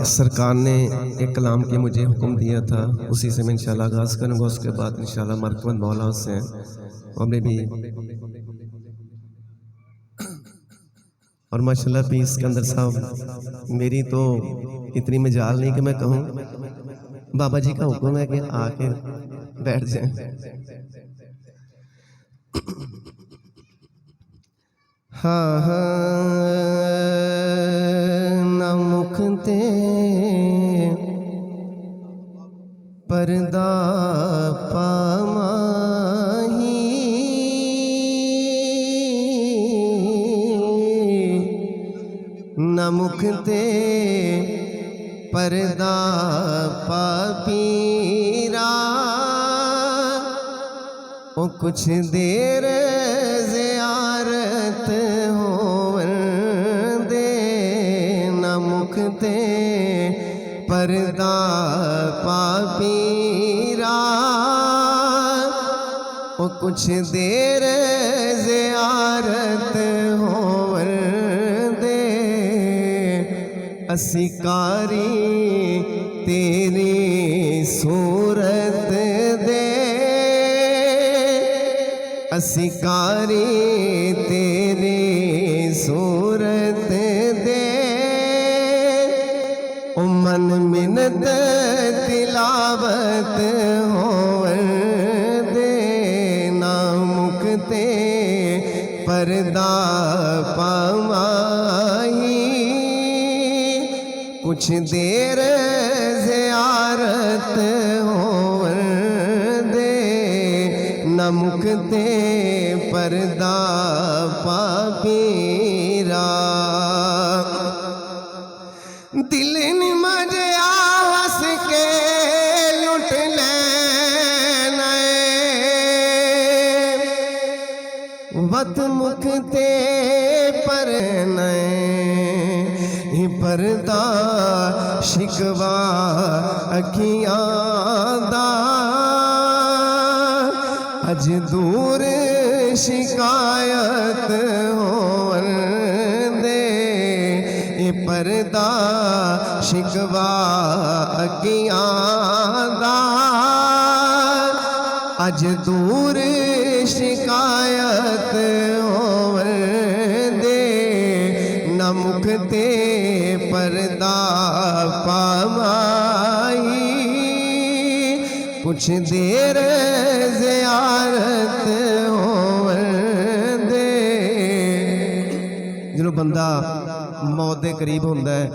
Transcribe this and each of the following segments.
سرکار نے ایک کلام کی مجھے حکم دیا تھا، اسی سے میں انشاءاللہ آغاز کروں گا، اس کے بعد انشاءاللہ مرکبت مولا سے ہمیں بھی اور ماشاءاللہ بھی اسکندر صاحب میری تو اتنی مجال نہیں کہ میں کہوں، بابا جی کا حکم ہے کہ آ کے بیٹھ جائیں۔ ہاں نہ مکھتے پردہ پاماہی نہ مکھتے پردہ پاپیرا او کچھ دیر زیارت ہو دے نہ مکھتے پردہ پاپیرا او کچھ دیر زیارت ہو دے اسی کاری تیری صورت دے اسی کاری تیری صورت دے او من منت تلاوت ہو دے نہ مکھتے پردہ پاماہی کچھ دیر زیارت ہو دے نہ مکھتے پردہ پاپیرا دل نمجیا ہس کے لٹ لینا وط مکھتے پر نئے پردہ شکوا اکھیاں دا اج دور شکایت ہو دے پردہ شکوا اکھیاں دا اج دور شکایت ہو دے نہ مکھتے پردہ پاماہی کچھ دیر زیارت ہو دے جنہوں بندہ موت دے قریب ہوندہ ہے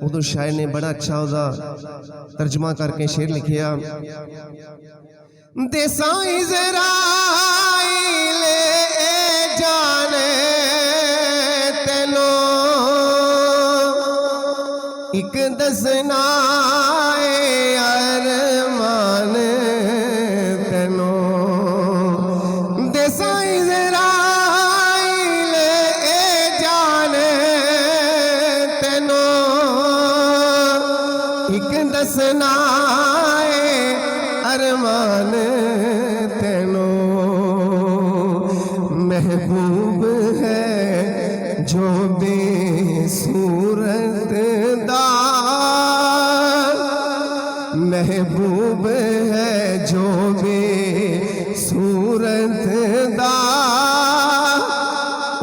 ادھو شاعر نے بڑا اچھا ہوتا ترجمہ کر کے شعر لکھیا دیساں اسرائیل جانے تینوں ایک دسنا ارمان تینوں دیساں اسرائیل جانے تینوں ایک دسنا ارمان تینوں محبوب ہے جو بے صورت دا محبوب ہے جو بے صورت دا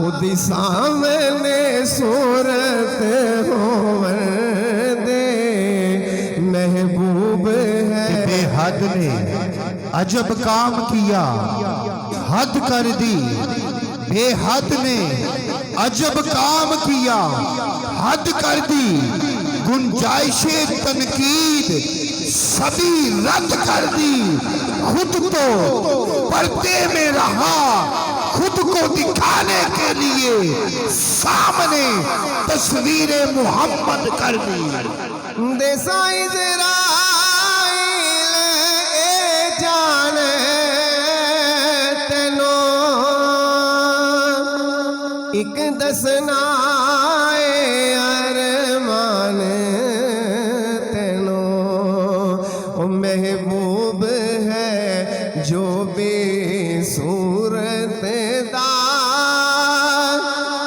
ادھی سامنے صورت ہو دے محبوب ہے بے حد نے عجب کام کیا حد کر دی بے حد نے عجب کام کیا حد کر دی گنجائش تنقید سبھی رد کر دی خود تو پردے میں رہا خود کو دکھانے کے لیے سامنے تصویر محمد کر دی دیساں اسرائیل جانے تینوں ایک دسنا ارمان تینوں او محبوب ہے جو بے صورت دا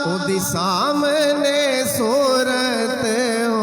او دی سامنے صورت ہو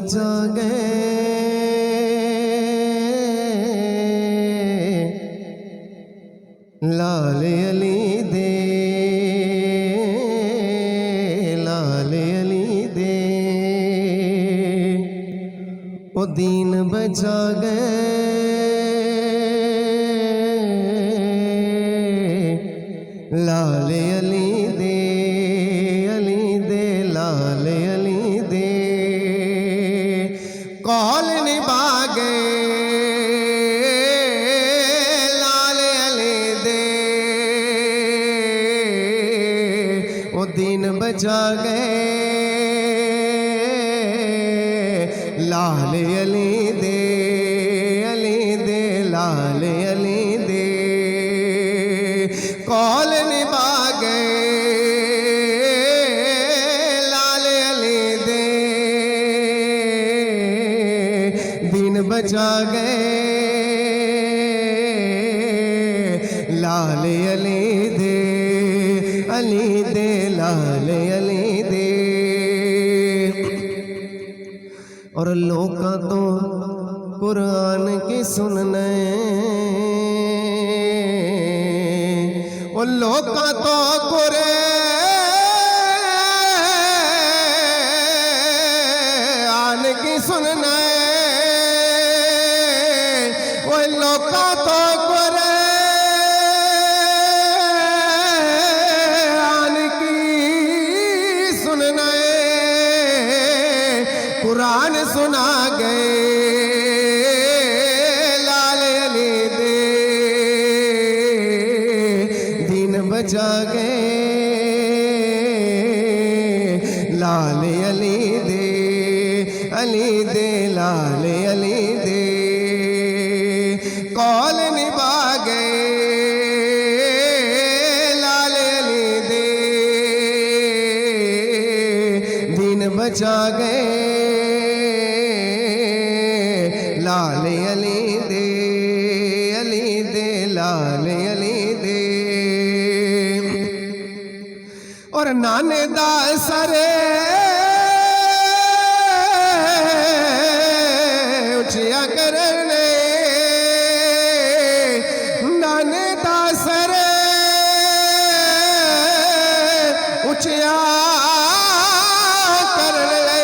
بچا گئے لال علی دے لال علی دے او دین بچا گئے لال علی دے لال علی دے قول نبھا گئے لال علی دے او دین بچا گئے لال علی دے لال علی دے قول نبھا گئے لال علی دے دین بچا گئے لال علی دے لال علی دے اور لوکاں تو قرآن کی سننے اور لوکاں تو قرآن کی سننے اور لوکاں تو قرآن کی سننے قرآن سنا گئے لال علی دے دین بچا گئے لال علی دے لال علی دے قول نبھا گئے لال علی دے دین بچا گئے لال علی دے لال علی دے اور نانے دا سرے اچھیا کرنے نانے دا سرے اچھیا کرنے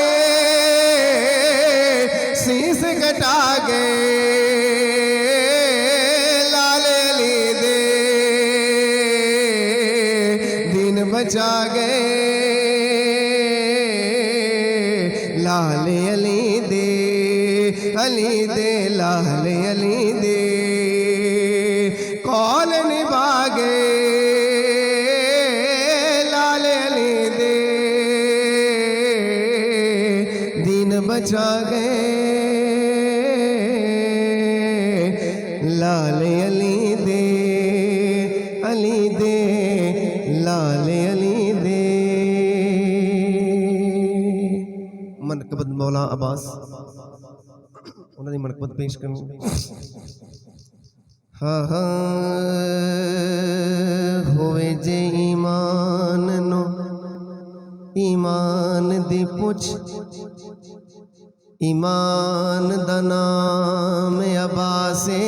سیس کٹا گئے لال علی دے دین بچا گئے لال علی دے لال علی دے قول نبھا گئے لال علی دے دین بچا گئے لال علی دے لال علی دے منقبت مولا عباس انہوں نے منقبت پیش کرنی ہوئے جے ایمان نو ایمان دی پوچھ ایمان دا نام عباسے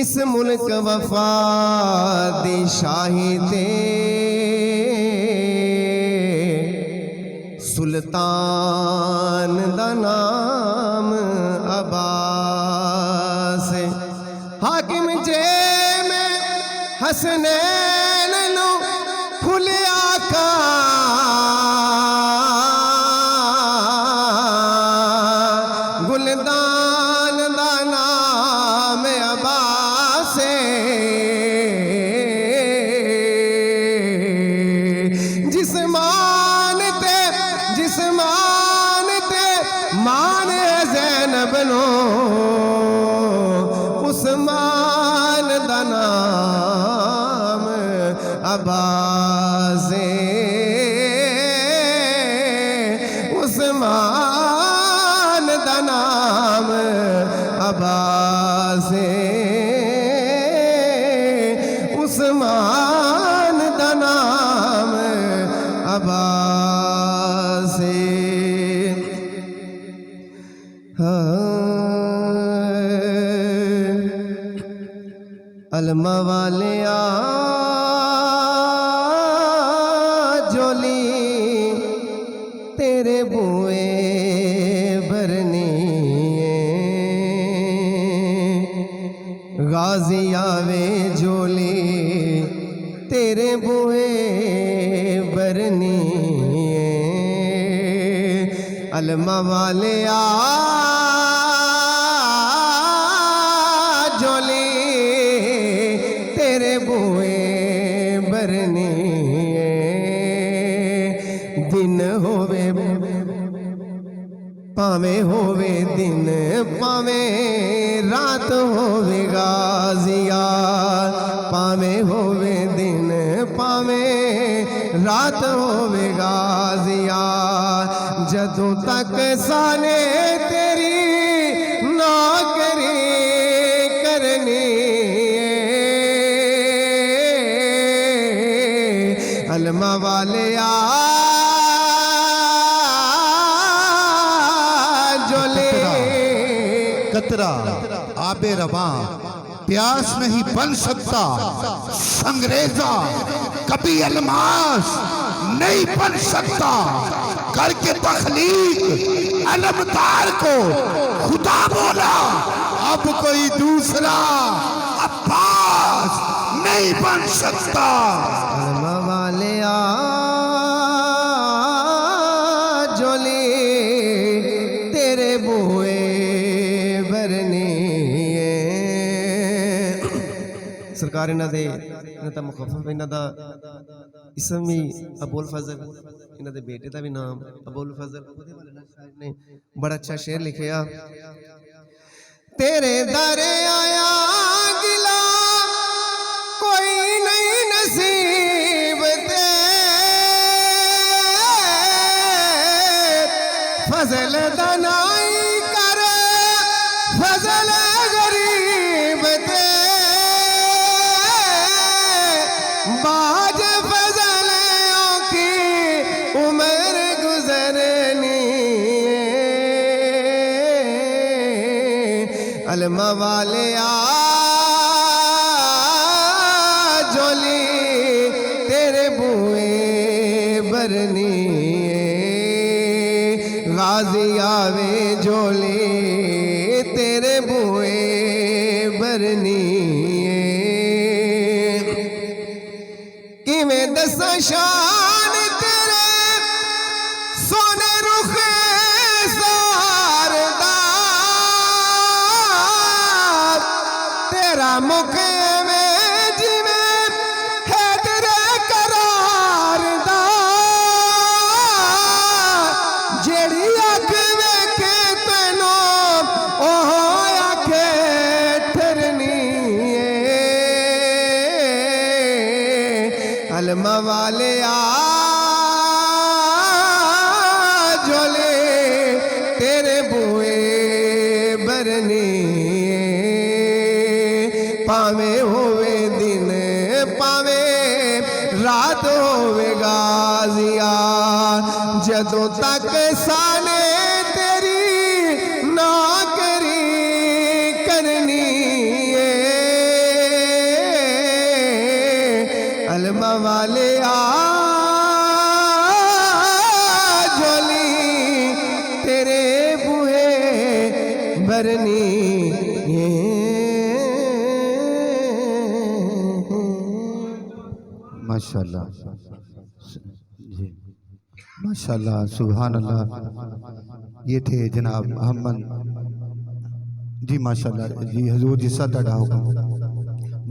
اس ملک وفا دی شاہی تے سلطان دا نام عباس حاکم جے میں حسنین نو کھلیا کا گلدان دا نام عباس جسمان تے مان زینب نو عثمان دا نام عباس عثمان دا نام عباس عثمان دا نام الموالیا جولی تیرے بوئے برنی غازی آوے جولی تیرے بوئے برنی الموالیا جولی تیرے بوئے برنی دن ہووے پاویں ہووے دن پاویں رات ہووے غازیا پاویں ہووے دن پاویں رات ہووے غازیا جدوں تک سانے تیری نوکری کرنی الموالیا قطرہ آب رواں پیاس نہیں بن سکتا، سنگریزہ کبھی الماس نہیں بن سکتا، کر کے تخلیق علمدار کو خدا بولا، اب کوئی دوسرا عباس نہیں بن سکتا۔ الموالیا جولی تیرے بوئے برنی سرکار انہاں دے انہاں دا مخفف انہاں دا اسم بھی ابو الفضل، انہاں دے بیٹے دا بھی نام ابو الفضل۔ شاعر نے بڑا اچھا شعر لکھیا، تیرے در آیا گلا کوئی نہیں نصیب تے فضل دنائی کر فضل غریب تے باج فضلوں کی عمر گزرنی الموالیا جولی تیرے بوئے برنی غازی آوے جولی تیرے بوئے برنی کیویں دساں شان تیرے سونے رخ ساردار تیرا مکھ میں جویں حیدر قرار دا جیڑی اکھ ویکھے تینوں اوہ اکھ ٹھرنی الموالیا جولی تیرے بوئے برنی پاویں ہووے دن پاویں رات ہووے غازیا جدوں تک سانے تیری نوکری کرنی الموالیا جولی تیرے بوئے برنی ماشاءاللہ جی ماشاءاللہ سبحان اللہ۔ یہ تھے جناب محمد جی ماشاءاللہ جی حضور جس کا تڑا ہوگا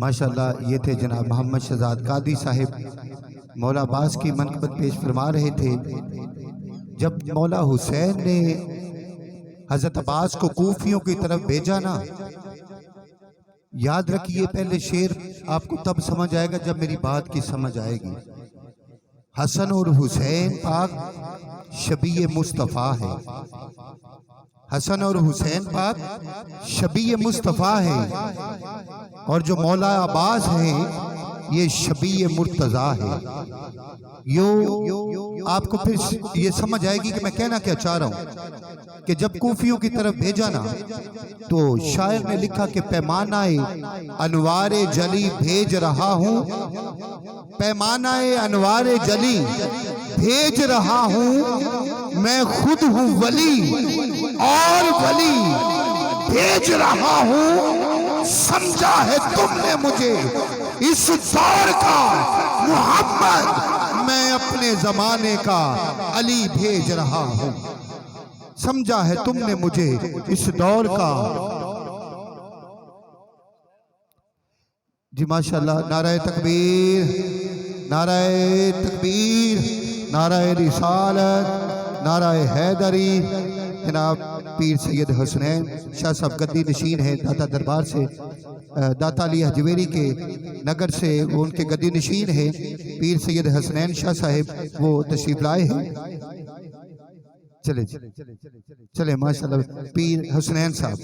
ماشاءاللہ۔ یہ تھے جناب محمد شہزاد قادری صاحب مولا عباس کی منقبت پیش فرما رہے تھے۔ جب مولا حسین نے حضرت عباس کو کوفیوں کی طرف بھیجا نا، یاد رکھیے پہلے شعر آپ کو تب سمجھ آئے گا جب میری بات کی سمجھ آئے گی۔ حسن اور حسین پاک شبیہ مصطفیٰ ہے، حسن اور حسین پاک شبیہ مصطفیٰ ہے، اور جو مولا عباس ہیں یہ شبیہ مرتضیٰ ہے۔ آپ کو پھر یہ سمجھ آئے گی کہ میں کہنا کیا چاہ رہا ہوں۔ کہ جب کوفیوں کی طرف بھیجا نا تو شاعر نے لکھا کہ پیمانۂ انوار جلی بھیج رہا ہوں، پیمانۂ انوار جلی بھیج رہا ہوں، میں خود ہوں ولی اور ولی بھیج رہا ہوں، سمجھا ہے تم نے مجھے اس دور کا محمد، میں اپنے زمانے کا علی بھیج رہا ہوں، سمجھا ہے تم نے مجھے اس دور کا۔ جی ماشاءاللہ، نعرہ تکبیر، نعرہ تکبیر، نعرہ رسالت، نعرہ حیدری۔ جناب پیر سید حسنین شاہ صاحب گدی نشین ہیں داتا دربار سے، داتا علی حجویری کے نگر سے وہ ان کے گدی نشین ہیں۔ پیر سید حسنین شاہ صاحب وہ تشریف لائے ہیں، چلے ماشاءاللہ پیر حسنین صاحب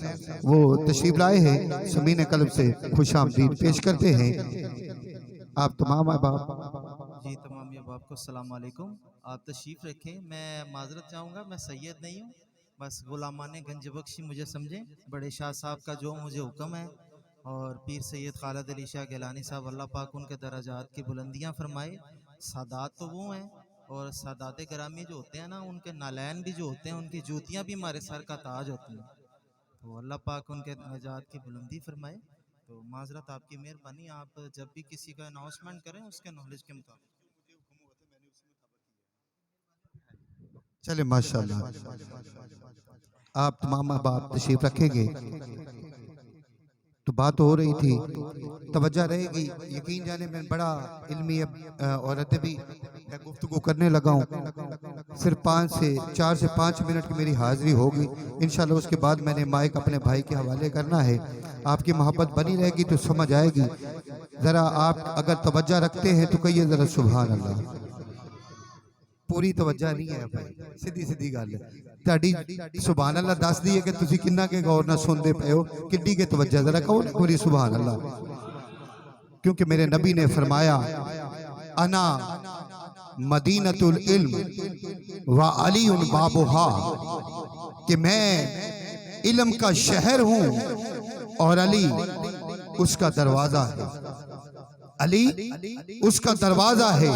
وہ تشریف لائے ہیں، سمین قلب سے خوش آمدید پیش کرتے ہیں۔ آپ تمام احباب، جی تمام احباب کو السلام علیکم، آپ تشریف رکھیں۔ میں معذرت چاہوں گا، میں سید نہیں ہوں، بس غلامان گنج بخشی مجھے سمجھیں۔ بڑے شاہ صاحب کا جو مجھے حکم ہے، اور پیر سید خالد علی شاہ گیلانی صاحب اللہ پاک ان کے درجات کی بلندیاں فرمائے۔ سادات تو وہ ہیں، اور سادات گرامی جو ہوتے ہیں نا، ان کے نالین بھی جو ہوتے ہیں، ان کی جوتیاں بھی ہمارے سر کا تاج ہوتی ہیں، تو اللہ پاک ان کے درجات کی بلندی فرمائے۔ تو معذرت آپ کی مہربانی، آپ جب بھی کسی کا اناؤنسمنٹ کریں اس کے نالج کے مطابق۔ چلے ماشاءاللہ آپ تمام احباب تشریف رکھیں گے تو بات ہو رہی تھی، توجہ رہے گی، یقین جانے میں بڑا علمی اور ادبی گفتگو کرنے لگا ہوں۔ صرف 4 سے 5 منٹ کی میری حاضری ہوگی، انشاءاللہ اس کے بعد میں نے مائک اپنے بھائی کے حوالے کرنا ہے۔ آپ کی محبت بنی رہے گی تو سمجھ آئے گی، ذرا آپ اگر توجہ رکھتے ہیں تو کہیے ذرا سبحان اللہ۔ پوری توجہ نہیں ہے بھائی، سیدھی گل ہے تہاڈی، سبحان اللہ دس دی ہے کہ تسی کنہ کے غور نہ سندے پئے ہو، کڈی کے توجہ ذرا کہو نا پوری سبحان اللہ، کیونکہ میرے نبی نے فرمایا انا مدینۃ العلم و علی بابھا، کہ میں علم کا شہر ہوں اور علی اس کا دروازہ ہے، علی اس کا دروازہ ہے۔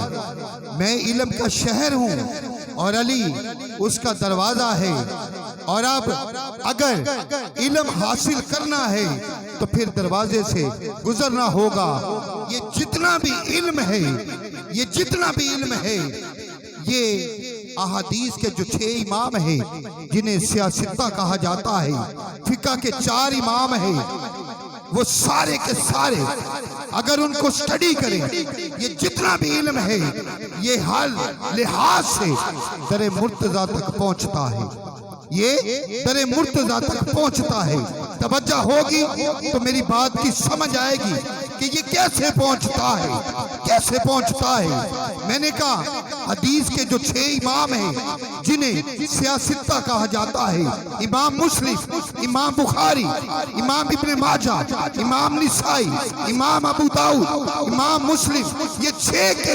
میں علم کا شہر ہوں اور علی اس کا دروازہ ہے، اور اب اگر علم حاصل کرنا ہے تو پھر دروازے سے گزرنا ہوگا۔ یہ جتنا بھی علم ہے، یہ جتنا بھی علم ہے، یہ احادیث کے جو 6 امام ہیں جنہیں سیاستہ کہا جاتا ہے، فقہ کے 4 امام ہیں، وہ سارے کے سارے اگر ان کو سٹڈی کریں، یہ جتنا بھی علم ہے یہ ہر لحاظ سے در مرتضیٰ تک پہنچتا ہے، یہ در مرتضیٰ تک پہنچتا ہے۔ توجہ ہوگی تو میری بات کی سمجھ آئے گی کہ یہ کیسے پہنچتا ہے، کیسے پہنچتا ہے۔ میں نے کہا حدیث کے جو 6 امام ہیں جنہیں سیاستہ کہا جاتا ہے، امام مسلم، امام بخاری، امام ابن ماجہ، امام نسائی، امام ابو داؤد، امام مسلم، یہ 6 کے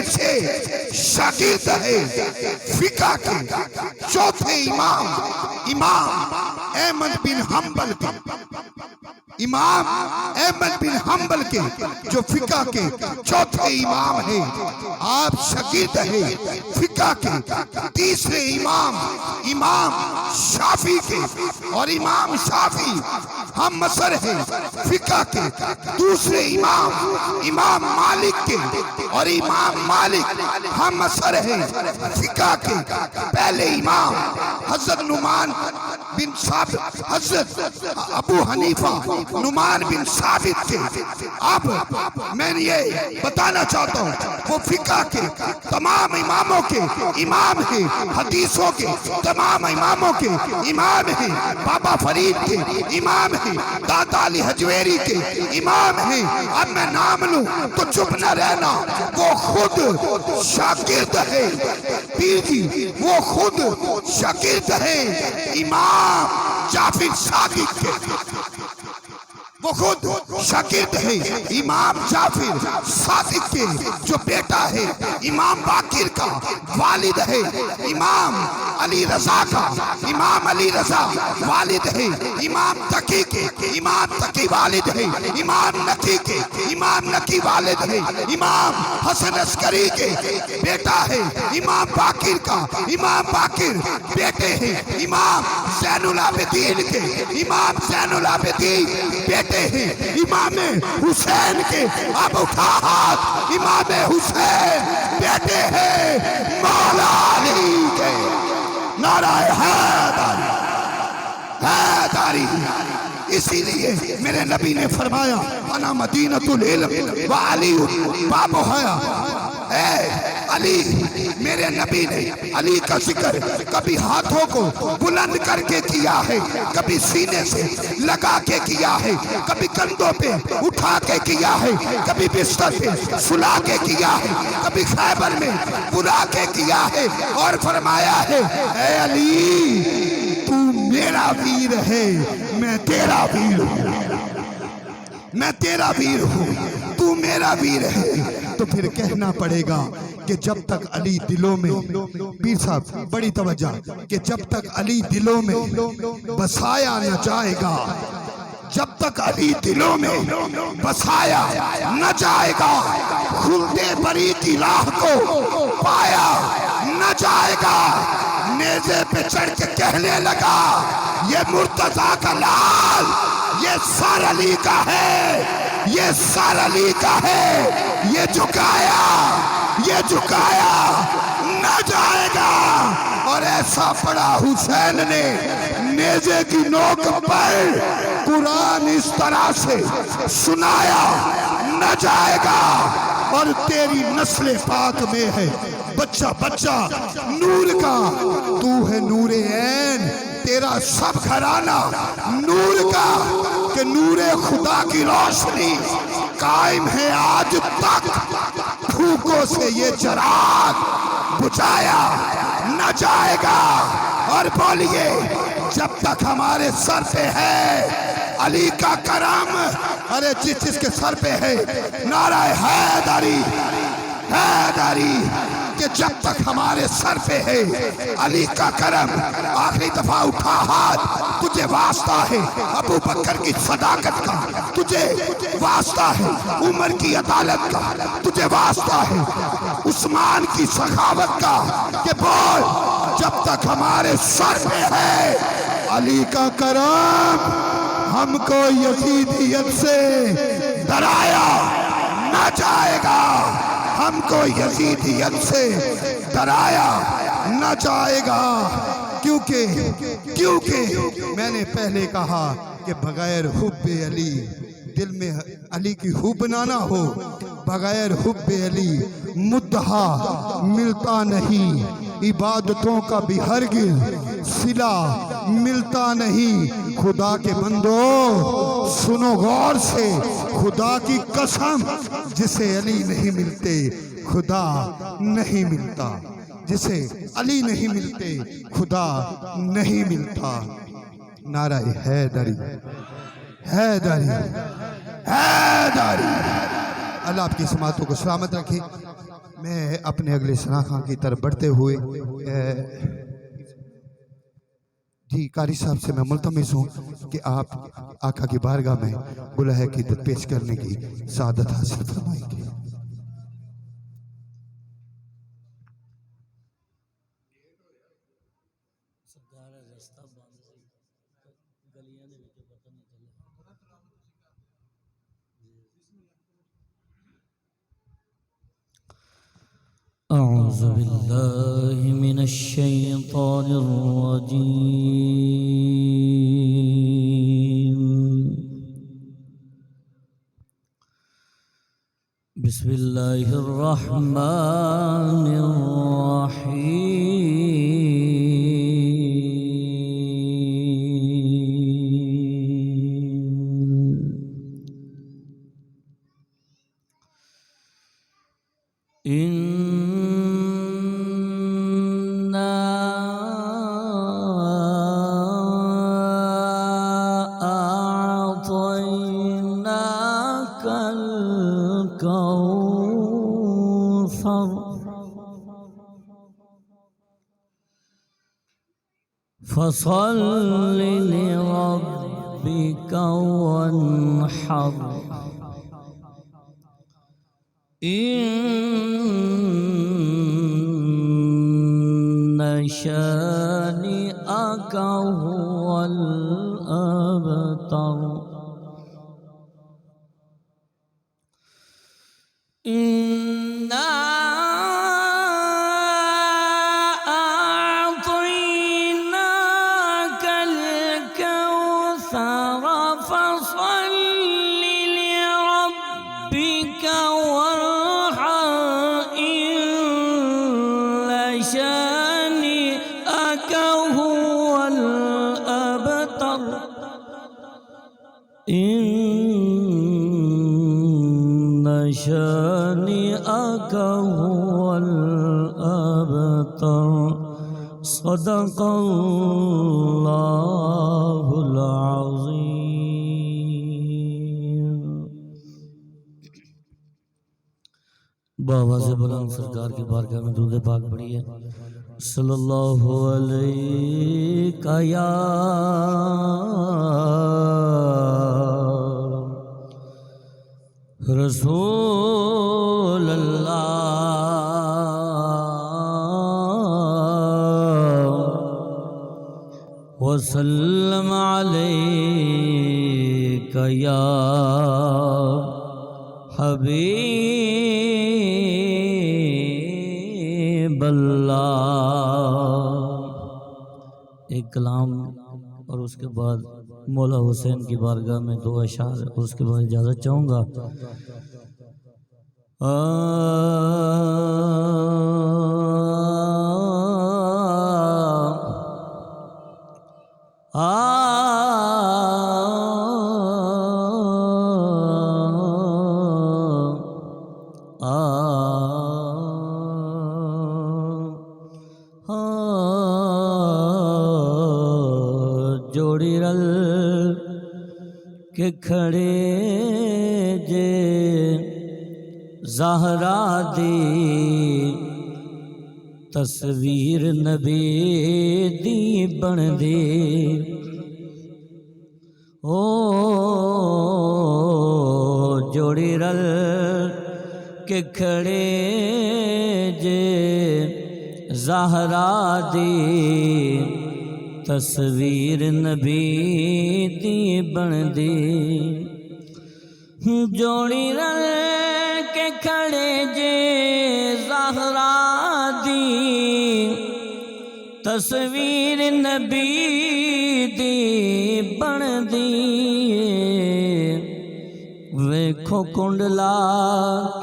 6 شاگرد ہے فقہ کے چوتھے امام، امام احمد بن حنبل کے، امام احمد بن حنبل کے جو فقہ کے چوتھے امام ہیں۔ آپ شاگرد ہیں فقہ کے تیسرے امام، امام شافعی کے، اور امام شافعی ہم عصر ہیں فقہ کے دوسرے امام، امام مالک کے، اور امام مالک ہم عصر ہیں فقہ کے پہلے امام، حضرت نعمان بن ثابت، حضرت ابو حنیفہ نعمان بن ثابت کے۔ اب میں یہ بتانا چاہتا ہوں وہ فقہ کے تمام اماموں کے امام ہیں، حدیثوں کے تمام اماموں کے امام ہیں، بابا فرید کے امام ہیں، داتا علی حجویری کے امام ہیں۔ اب میں نام لوں تو چپ نہ رہنا، وہ خود شاگرد ہے پیر جی، وہ خود شاگرد ہے امام جعفر صادق کے۔ وہ خود شاگرد ہے امام جعفر صادق کے جو بیٹا ہے امام باقر کا، والد ہے امام علی رضا کا، امام علی رضا والد ہے امام تقی کے، امام تقی والد ہے امام نقی کے، امام نقی والد ہے امام حسن عسکری کے بیٹا ہے امام باقر کا، امام باقر بیٹے ہیں امام زین العابدین کے، امام زین العابدین بیٹے ہیں امام حسین کے۔ اب اٹھا ہاتھ، امام حسین بیٹے ہیں مولا علی کے۔ نعرہ حیدری، حیدری۔ اسی لیے میرے نبی نے فرمایا انا مدینۃ العلم وعلی بابھا۔ اے علی، میرے نبی نے علی کا ذکر کبھی ہاتھوں کو بلند کر کے کیا ہے، کبھی سینے سے لگا کے کیا ہے، کبھی کندھوں پہ اٹھا کے کیا ہے، کبھی بستر پہ سلا کے کیا ہے، کبھی خیبر میں بلا کے کیا ہے، اور فرمایا ہے اے علی تو میرا ویر ہے، میں تیرا ویر ہوں، میں تیرا ویر ہوں، تو میرا ویر ہے۔ تو پھر کہنا پڑے گا کہ جب تک علی دلوں میں، پیر صاحب بڑی توجہ، کہ جب تک علی دلوں میں بسایا نہ جائے گا، جب تک علی دلوں میں بسایا نہ جائے گا، خلد بری کی راہ کو پایا نہ جائے گا۔ نیزے پہ چڑھ کے کہنے لگا یہ مرتضیٰ کا لال، یہ سر علی کا ہے، یہ سر علی کا ہے، یہ جھکایا نہ جائے گا۔ اور ایسا پڑا حسین نے نیزے کی نوک پر قرآن اس طرح سے سنایا نہ جائے گا۔ اور تیری نسل پاک میں ہے بچہ بچہ نور کا، تو ہے نور عین، تیرا سب گھرانہ نور کا، کہ نور خدا کی روشنی قائم ہے آج تک، پھوکوں سے یہ چراغ بجھایا نہ جائے گا۔ اور بولیے جب تک ہمارے سر پہ ہے علی کا کرم، ارے جس کے سر پہ ہے نعرہ حیدری، حیدری، کہ جب تک ہمارے سر پہ ہے علی کا کرم۔ آخری دفعہ اٹھا ہاتھ، تجھے واسطہ ہے ابو بکر کی صداقت کا، تجھے واسطہ ہے عمر کی عدالت کا، تجھے واسطہ ہے عثمان کی سخاوت کا، کہ بول جب تک ہمارے سر پہ ہے علی کا کرم، ہم کو یزیدیت سے ڈرایا نہ جائے گا، ہم کو یزیدیت سے ڈرایا نہ جائے گا۔ کیونکہ میں نے پہلے کہا کہ بغیر حب علی، دل میں علی کی حب نہ ہو، بغیر حب علی مدعا ملتا نہیں، عبادتوں کا بھی ہرگز صلہ ملتا نہیں۔ خدا کے بندو سنو غور سے، خدا کی قسم جسے علی نہیں ملتے خدا نہیں ملتا، جسے علی نہیں ملتے خدا نہیں ملتا۔ نعرہ حیدری، حیدری، حیدری۔ اللہ آپ کی سماعتوں کو سلامت رکھے۔ میں اپنے اگلے ثناء کی طرف بڑھتے ہوئے جی قاری صاحب سے میں ملتمس ہوں کہ آپ آقا کی بارگاہ میں گلہ عقیدت پیش کرنے کی سعادت حاصل فرمائیں گے۔ أعوذ بالله من الشيطان الرجيم بسم الله الرحمن الرحيم أعطيناك فصل لربك وانحر إن شانئك هو الأبتر إنا أعطيناك الكوثر فصل لربك وانحر إن شانئك هو الأبتر إن شانئك هو الأبتر صدق الله العظيم. بآواز بلند سرکار کی بارگاہ میں درود پاک پڑھیے. صلی اللہ علیہ یا رسول اللہ وسلم علیک یا حبیب اللہ. ایک کلام اور اس کے بعد مولا حسین کی بارگاہ میں دو اشعار اور اس کے بعد اجازت چاہوں گا. جوڑی رل کے کھڑے جے زہرا دی تصویر نبی دی بن دی. او جوڑی رل کے کھڑے جے زہرا دی تصویر نبی دی بن دی. جوڑی رل کے کھڑے جے زہرا دی تصویر نبی دی بن دی. ویکھو کنڈلا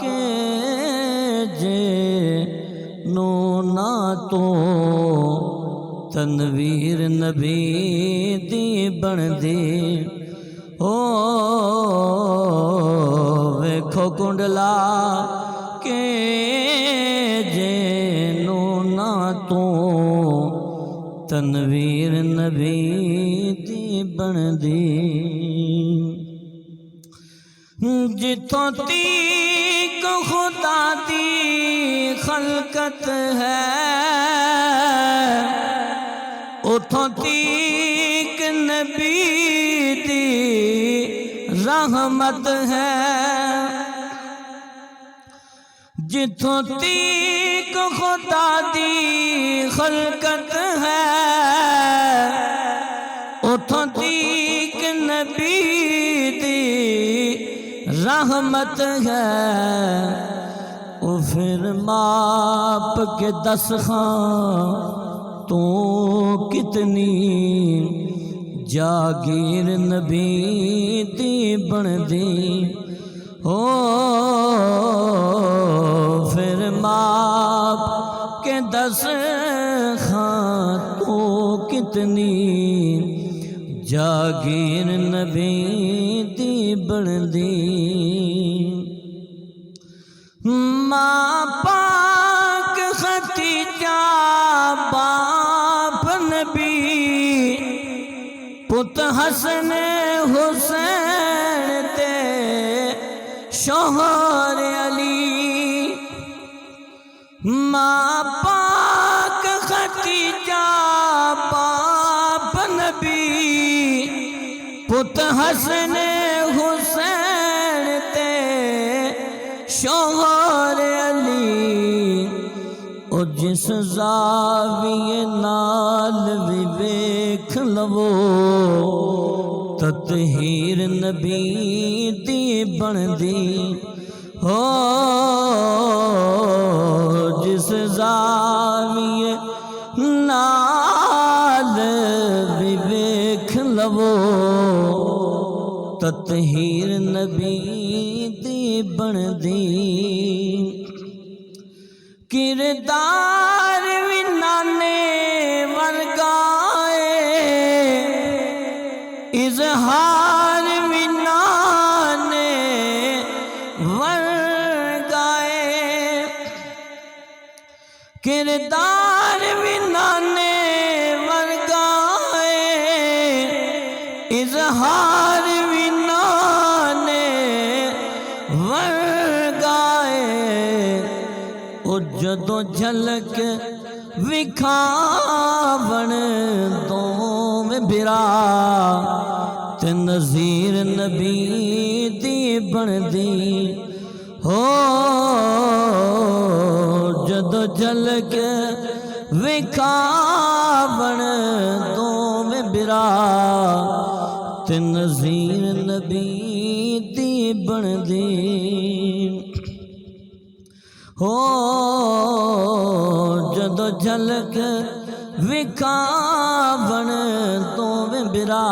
کے جے نو نا تو تنویر نبی دی بن دی. او ویکھو کنڈلا کے جے نو نا تو تنویر نبی دی بن دی. جتوں تیک خدا دی خلقت ہے اتھوں تیک نبی دی رحمت ہے. جتھوں تیک خدا دی خلقت ہے اتھوں تیک نبی دی رحمت ہے. او پھر ماپ کے دس خاں تو کتنی جاگیر نبی دی بن دی. او پھر ماپ کے دس خاں تو کتنی جاگیر نبی دی بن دی. ماں پاک ختیجہ باپ نبی پت حسن حسین تے شوہر علی. ماں پاک ختیجہ باپ حسن حسین تے شوہر علی او جس زاویے نال بھی ویکھ لو تطہیر نبی دی بندی ہو جس زاویے نال بھی ویکھ لو تطہیر نبی دی بندی کردار وی نانے ورگائے اظہار وی نانے ورگائے کردار وی نانے ورگائے اظہار وی نانے ورگائے او جدو جھلک وکھاون دوں میں برا تے نظیر نبی دی بندی ہو جدو جھلک وکھاون دوں میں برا تے نظیر نبی دی بندی ہو جدو جھلک وکھاون تو میں برا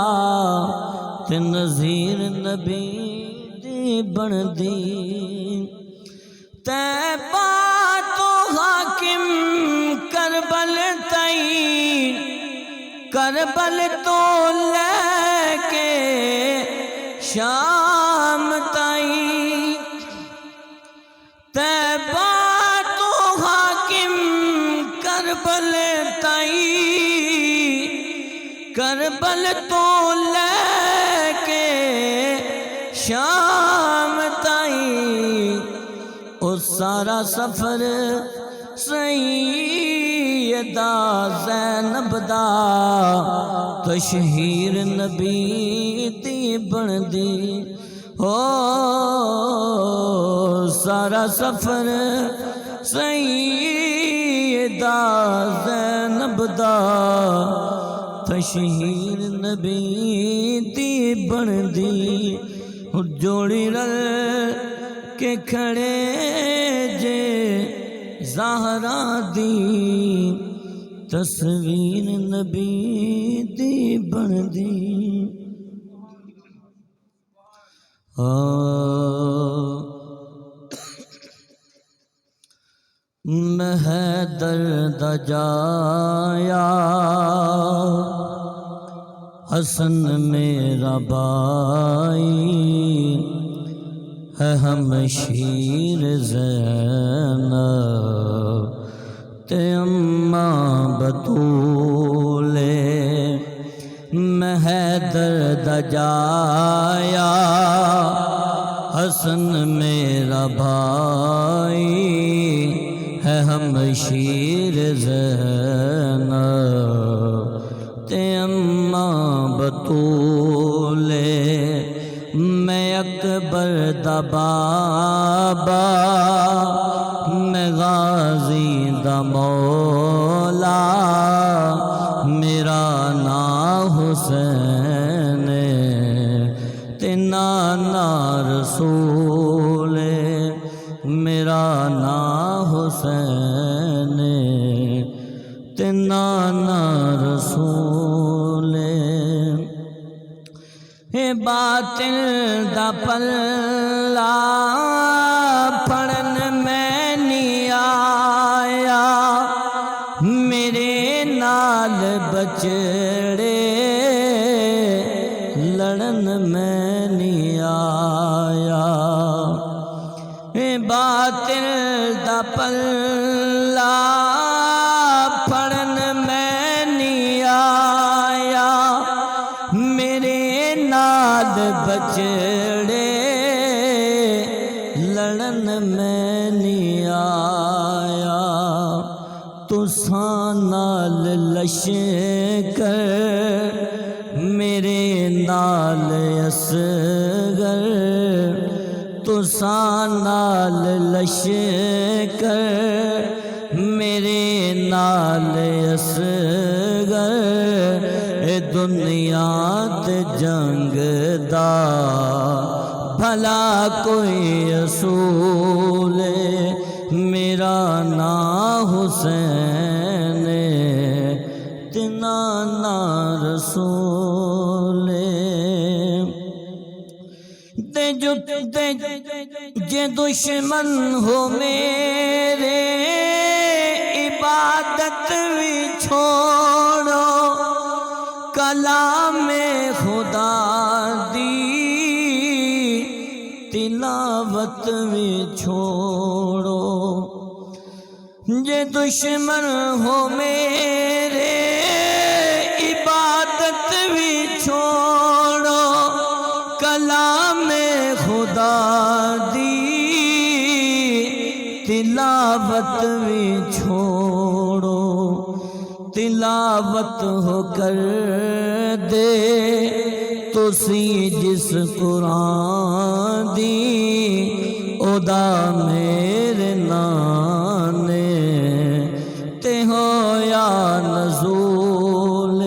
تے نظیر نبی دی بندی طیبہ تو حاکم کربل تئی کربل تو لے کے شام تئی طیبہ تو حاکم کربل تئی کربل تو لے کے شام تئی او سارا سفر سیدہ زینب دا تشہیر نبی دی بندی ہو سارا سفر سیدہ زینب دا تشہیر نبی دی بندی جوڑی رل کے کھڑے جے زہرا دی تصویر نبی دی بندی میں حیدر دا جایا حسن میرا بائی ہے ہمشیر زینب تے اماں بطولے میں حیدر دا جایا حسن میرا بھائی ہے ہمشیر زینب تے اماں بطولے میں اکبر دا بابا میں غازی دا مولا میرا نام حسین تے نانا رسول میرا نام حسین تے نانا رسول اے باطل دا پلہ پڑھن میں نہیں آیا میرے نال بچڑے لڑن میں نہیں آیا اے باطل دا پلہ پڑھن میں نہیں آیا میرے نال بچڑے لڑن میں نہیں آیا تساں نال لشکر میرے نال اصغر تساں نال لشکر میرے نال اصغر اے دنیا تے جنگ دا بھلا کوئی اصول میرا نام حسین تنا نا رسول جے دشمن ہو میرے عبادت بھی چھوڑو کلام خدا دی تلاوت بھی چھوڑو جے دشمن ہو میرے عبادت بھی چھوڑو کلام خدا دی تلاوت بھی چھوڑو تلاوت ہو کر دے تسی جس قرآن دی ادا میرے نانے تے ہو یا نزول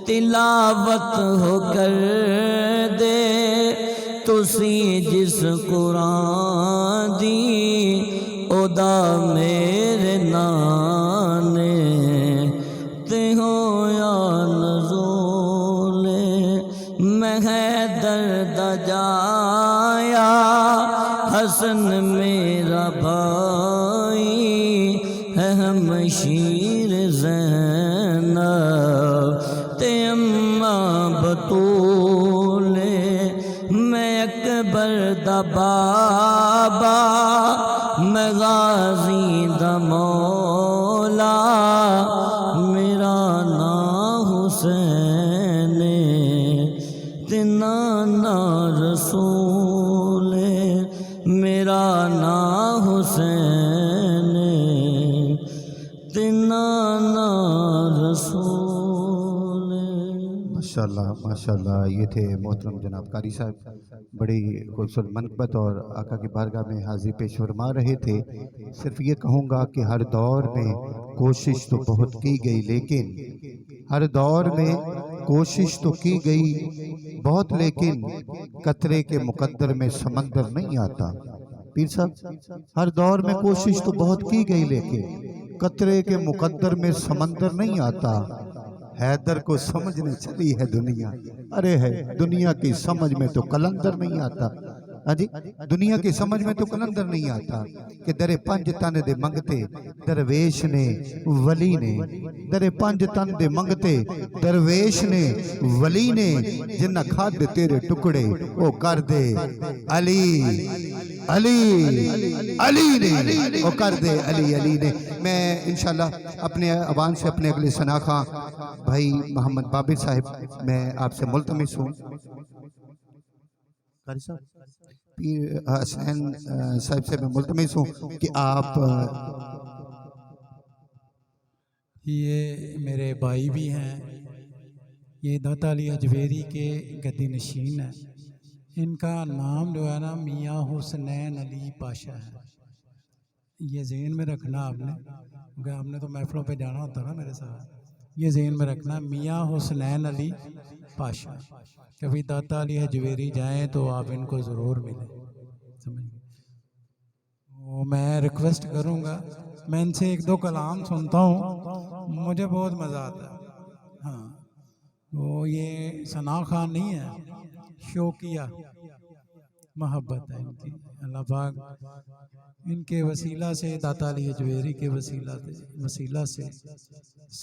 تلاوت ہو کر دے تسی جس قرآن دی ادا میرے نانے تے ہو یا نزول میں حیدر دا جایا حسن میرا بھائی ہے ہمشیر زینب تے اماں بطول میں اکبر دا بابا میں غازی دا مولا میرا نام حسین تنا نا رسول میرا نام حسین تنا نا رسول۔ ماشاءاللہ یہ تھے محترم جناب قاری صاحب، بڑی خوبصورت منقبت اور آقا کی بارگاہ میں حاضری پیش فرما رہے تھے۔ صرف یہ کہوں گا کہ ہر دور میں کوشش تو بہت کی گئی، لیکن ہر دور میں کوشش تو کی گئی بہت، لیکن قطرے کے مقدر میں سمندر نہیں آتا۔ پیر صاحب، ہر دور میں کوشش تو بہت کی گئی، لیکن قطرے کے مقدر میں سمندر نہیں آتا۔ حیدر کو سمجھنے چلی ہے دنیا، ارے ہے دنیا کی سمجھ میں تو قلندر نہیں آتا۔ ہاں جی، دنیا کی سمجھ میں تو قلندر نہیں آتا کہ در پنج تن دے منگتے درویش نے ولی نے، در پنج تن دے منگتے درویش نے ولی نے، جنہ کھاد دے تیرے ٹکڑے وہ کر دے علی علی علی نے، وہ کر دے علی علی نے۔ میں انشاءاللہ اپنے عوان سے اپنے اگلے سناخواں بھائی محمد بابر صاحب، میں آپ سے ملتمس ہوں، قاری صاحب پیر حسین صاحب سے میں ملتمس ہوں کہ آپ یہ میرے بھائی بھی ہیں، یہ داتا علی اجویری کے گدی نشین ہیں۔ ان کا نام جو ہے نا میاں حسنین علی پاشا ہے، یہ ذہن میں رکھنا آپ نے، کیونکہ آپ نے تو محفلوں پہ جانا ہوتا نا میرے ساتھ، یہ ذہن میں رکھنا میاں حسنین علی پاشا۔ کبھی داتا علی اجویری جائیں تو آپ ان کو ضرور ملیں، سمجھ گئے؟ میں ریکویسٹ کروں گا، میں ان سے ایک دو کلام سنتا ہوں، مجھے بہت مزہ آتا ہے۔ ہاں، وہ یہ ثنا خان نہیں ہے، شوقیہ محبت ہے ان کی۔ اللہ پاک ان کے وسیلہ سے، داتا علی اجویری کے وسیلہ سے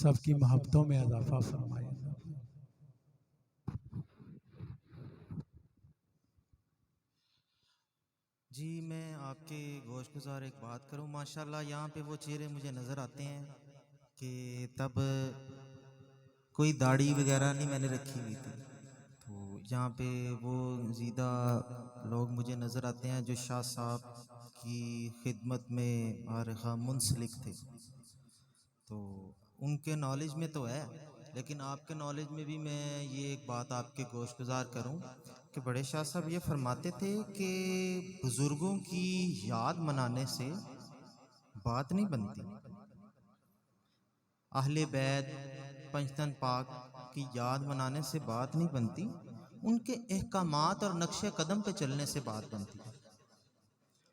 سب کی محبتوں میں اضافہ فرمائے۔ جی، میں آپ کے گوش گزار ایک بات کروں، ماشاءاللہ یہاں پہ وہ چہرے مجھے نظر آتے ہیں کہ تب کوئی داڑھی وغیرہ نہیں میں نے رکھی ہوئی تھی، تو یہاں پہ وہ زیدہ لوگ مجھے نظر آتے ہیں جو شاہ صاحب کی خدمت میں ہر خواہ منسلک تھے، تو ان کے نالج میں تو ہے لیکن آپ کے نالج میں بھی میں یہ ایک بات آپ کے گوش گزار کروں کہ بڑے شاہ صاحب یہ فرماتے تھے کہ بزرگوں کی یاد منانے سے بات نہیں بنتی، اہل بیت پنجتن پاک کی یاد منانے سے بات نہیں بنتی، ان کے احکامات اور نقش قدم پہ چلنے سے بات بنتی ہے۔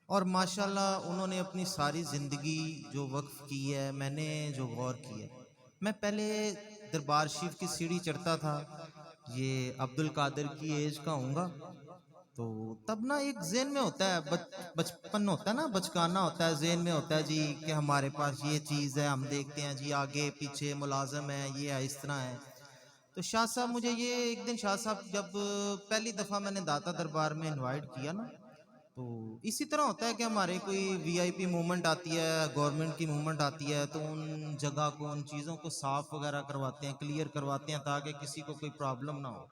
اور ماشاءاللہ انہوں نے اپنی ساری زندگی جو وقف کی ہے، میں نے جو غور کی ہے، میں پہلے دربار شریف کی سیڑھی چڑھتا تھا، یہ عبد القادر کی ایج کا ہوں گا، تو تب نا ایک ذہن میں ہوتا ہے، بچپن ہوتا ہے نا، بچکانا ہوتا ہے، ذہن میں ہوتا ہے جی کہ ہمارے پاس یہ چیز ہے، ہم دیکھتے ہیں جی آگے پیچھے ملازم ہے، یہ ہے، اس طرح ہے۔ تو شاہ صاحب مجھے یہ ایک دن شاہ صاحب جب پہلی دفعہ میں نے داتا دربار میں انوائٹ کیا نا، تو اسی طرح ہوتا ہے کہ ہمارے کوئی وی آئی پی موومنٹ آتی ہے، گورنمنٹ کی موومنٹ آتی ہے، تو ان جگہ کو، ان چیزوں کو صاف وغیرہ کرواتے ہیں، کلیئر کرواتے ہیں تاکہ کسی کو کوئی پرابلم نہ ہو۔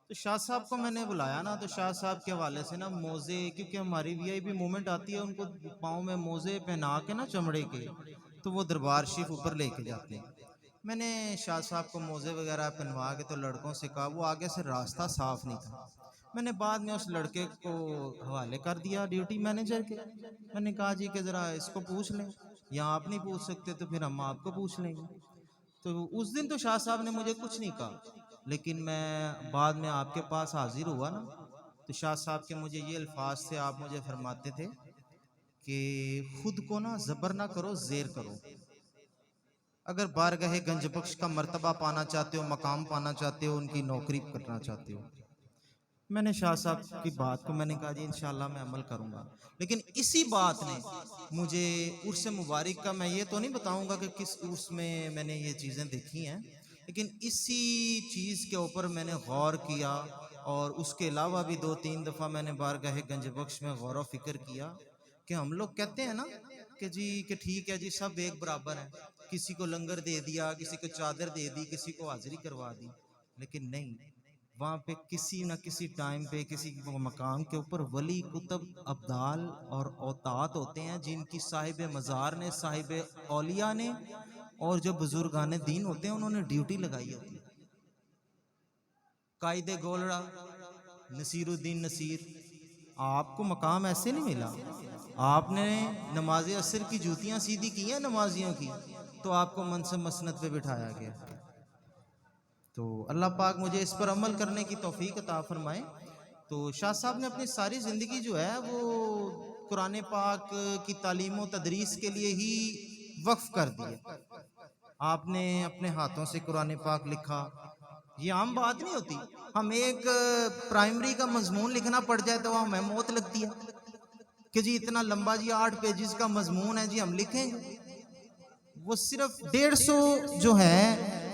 تو شاہ صاحب کو میں نے بلایا نا، تو شاہ صاحب کے حوالے سے نا موزے، کیونکہ ہماری وی آئی پی موومنٹ آتی ہے، ان کو پاؤں میں موزے پہنا کے نا چمڑے کے، تو وہ دربار شریف اوپر لے کے جاتے ہیں۔ میں نے شاہ صاحب کو موزے وغیرہ پہنوا کے تو لڑکوں سے کہا، وہ آگے سے راستہ صاف نہیں تھا، میں نے بعد میں اس لڑکے کو حوالے کر دیا ڈیوٹی مینیجر کے، میں نے کہا جی کہ ذرا اس کو پوچھ لیں، یا آپ نہیں پوچھ سکتے تو پھر ہم آپ کو پوچھ لیں گے۔ تو اس دن تو شاہ صاحب نے مجھے کچھ نہیں کہا، لیکن میں بعد میں آپ کے پاس حاضر ہوا نا، تو شاہ صاحب کے مجھے یہ الفاظ سے آپ مجھے فرماتے تھے کہ خود کو نا زبر نہ کرو، زیر کرو، اگر بارگاہ گنج بخش کا مرتبہ پانا چاہتے ہو، مقام پانا چاہتے ہو، ان کی نوکری کرنا چاہتے ہو۔ میں نے شاہ صاحب کی بات کو میں نے کہا جی انشاءاللہ میں عمل کروں گا، لیکن اسی بات نے مجھے عرس مبارک کا، میں یہ تو نہیں بتاؤں گا کہ کس عرس میں نے یہ چیزیں دیکھی ہیں، لیکن اسی چیز کے اوپر میں نے غور کیا، اور اس کے علاوہ بھی 2-3 دفعہ میں نے بارگاہ گنج بخش میں غور و فکر کیا کہ ہم لوگ کہتے ہیں نا کہ جی کہ ٹھیک ہے جی سب ایک برابر ہے، کسی کو لنگر دے دیا، کسی کو چادر دے دی، کسی کو حاضری کروا دی، لیکن نہیں، وہاں پہ کسی نہ کسی ٹائم پہ کسی مقام کے اوپر ولی، کتب، ابدال اور اوتاد ہوتے ہیں جن کی صاحب مزار نے، صاحب اولیاء نے، اور جو بزرگان دین ہوتے ہیں انہوں نے ڈیوٹی لگائی ہوتی ہے۔ قائد گولڑا نصیر الدین نصیر، آپ کو مقام ایسے نہیں ملا، آپ نے نماز عصر کی جوتیاں سیدھی کی ہیں نمازیوں کی، تو آپ کو منصب مسند پہ بٹھایا گیا۔ تو اللہ پاک مجھے اس پر عمل کرنے کی توفیق عطا فرمائے۔ تو شاہ صاحب نے اپنی ساری زندگی جو ہے وہ قرآن پاک کی تعلیم و تدریس کے لیے ہی وقف کر دی ہے۔ آپ نے اپنے ہاتھوں سے قرآن پاک لکھا، یہ عام بات نہیں ہوتی، ہم ایک پرائمری کا مضمون لکھنا پڑ جائے تو ہمیں موت لگتی ہے کہ جی اتنا لمبا جی 8 پیجز کا مضمون ہے جی ہم لکھیں گے، وہ صرف 150 جو ہے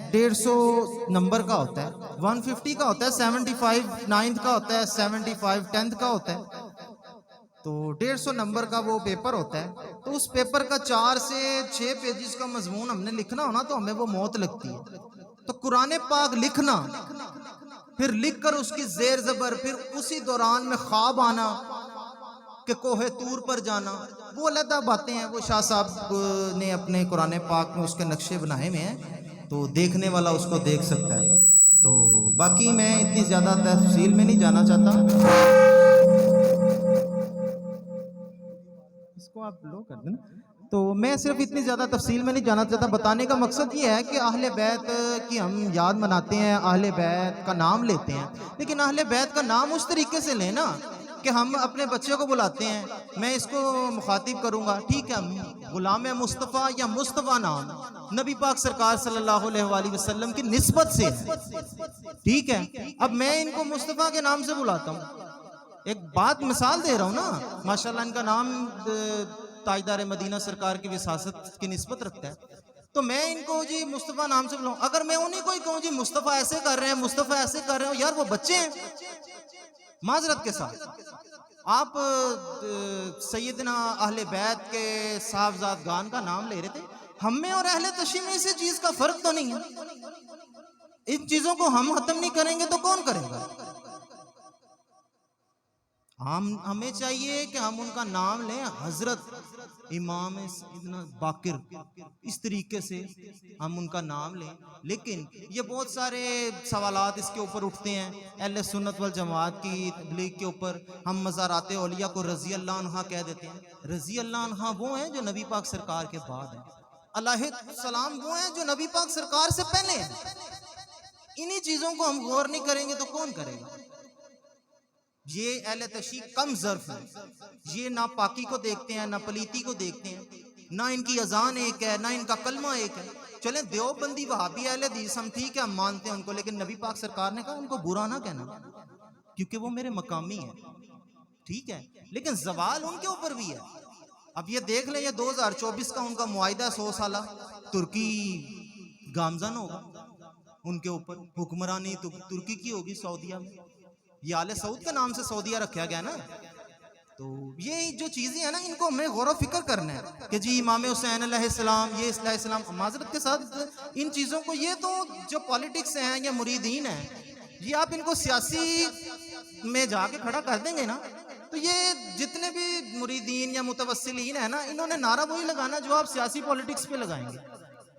150 نمبر کا ہوتا ہے، 150 کا ہوتا ہے، 75 9th کا ہوتا ہے، 75 10th کا ہوتا ہے، تو 150 نمبر کا وہ پیپر ہوتا ہے، تو اس پیپر کا 4 سے 6 پیجز کا مضمون ہم نے لکھنا ہونا تو ہمیں وہ موت لگتی ہے۔ تو قرآن پاک لکھنا، پھر لکھ کر اس کی زیر زبر، پھر اسی دوران میں خواب آنا کہ کوہ طور پر جانا، وہ علیحدہ باتیں ہیں، وہ شاہ صاحب نے اپنے قرآن پاک میں اس کے نقشے بنائے میں ہیں، تو دیکھنے والا اس کو دیکھ سکتا ہے۔ تو باقی میں اتنی زیادہ تفصیل میں نہیں جانا چاہتا، اس کو آپ لو کر دیں، تو میں صرف اتنی زیادہ تفصیل میں نہیں جانا چاہتا۔ بتانے کا مقصد یہ ہے کہ اہل بیت کی ہم یاد مناتے ہیں، اہل بیت کا نام لیتے ہیں، لیکن اہل بیت کا نام اس طریقے سے لینا کہ ہم اپنے بچے کو بلاتے ہیں، میں اس کو مخاطب کروں گا، ٹھیک ہے، غلام مصطفیٰ یا مصطفیٰ نام نبی پاک سرکار صلی اللہ علیہ وآلہ وسلم کی نسبت سے ہے، ٹھیک ہے، اب میں ان کو مصطفیٰ کے نام سے بلاتا ہوں، ایک بات مثال دے رہا ہوں نا، ماشاءاللہ ان کا نام تاجدار مدینہ سرکار کی وساست کی نسبت رکھتا ہے، تو میں ان کو جی مصطفیٰ نام سے بلاؤں، اگر میں انہیں کو ہی کہوں جی مصطفیٰ ایسے کر رہے ہیں، مصطفیٰ ایسے کر رہے ہیں، یار وہ بچے ہیں، معذرت کے ساتھ آپ سیدنا اہل بیت کے صاحبزادگان کا نام لے رہے تھے، ہم میں اور اہل تشیع میں اسی چیز کا فرق تو نہیں ہے، ان چیزوں کو ہم ختم نہیں کریں گے تو کون کرے گا؟ ہمیں چاہیے کہ ہم ان کا نام لیں حضرت امام سیدنا باقر، اس طریقے سے ہم ان کا نام لیں. لیکن یہ بہت سارے سوالات اس کے اوپر اٹھتے ہیں اہل سنت والجماعت کی تبلیغ کے اوپر. ہم مزارات اولیاء کو رضی اللہ عنہ کہہ دیتے ہیں. رضی اللہ عنہ وہ ہیں جو نبی پاک سرکار کے بعد ہیں، علیہ السلام وہ ہیں جو نبی پاک سرکار سے پہلے ہیں. انہی چیزوں کو ہم غور نہیں کریں گے تو کون کرے گا؟ یہ اہل تشیع کم ظرف ہے. یہ نہ پاکی کو دیکھتے ہیں، نہ پلیتی کو دیکھتے ہیں، نہ ان کی اذان ایک ہے، نہ ان کا کلمہ ایک ہے. چلیں دیوبندی وہابی اہل حدیث ہم ٹھیک ہے، ہم مانتے ہیں ان کو، لیکن نبی پاک سرکار نے کہا ان کو برا نہ کہنا کیونکہ وہ میرے مقامی ہیں. ٹھیک ہے، لیکن زوال ان کے اوپر بھی ہے. اب یہ دیکھ لیں، یہ 2024 کا ان کا معاہدہ ہے 100 سالہ، ترکی گامزن ہوگا ان کے اوپر، حکمرانی ترکی کی ہوگی سعودیہ میں. یہ آل سعود کے نام سے سعودیہ رکھا گیا نا. تو یہ جو چیزیں ہیں نا، ان کو ہمیں غور و فکر کرنا ہے کہ جی امام حسین علیہ السلام، یہ علیہ السلام. معذرت کے ساتھ ان چیزوں کو، یہ تو جو پالیٹکس ہیں یا مریدین ہیں، یہ آپ ان کو سیاسی میں جا کے کھڑا کر دیں گے نا، تو یہ جتنے بھی مریدین یا متوسلین ہیں نا، انہوں نے نعرہ وہی لگانا جو آپ سیاسی پالیٹکس پہ لگائیں گے.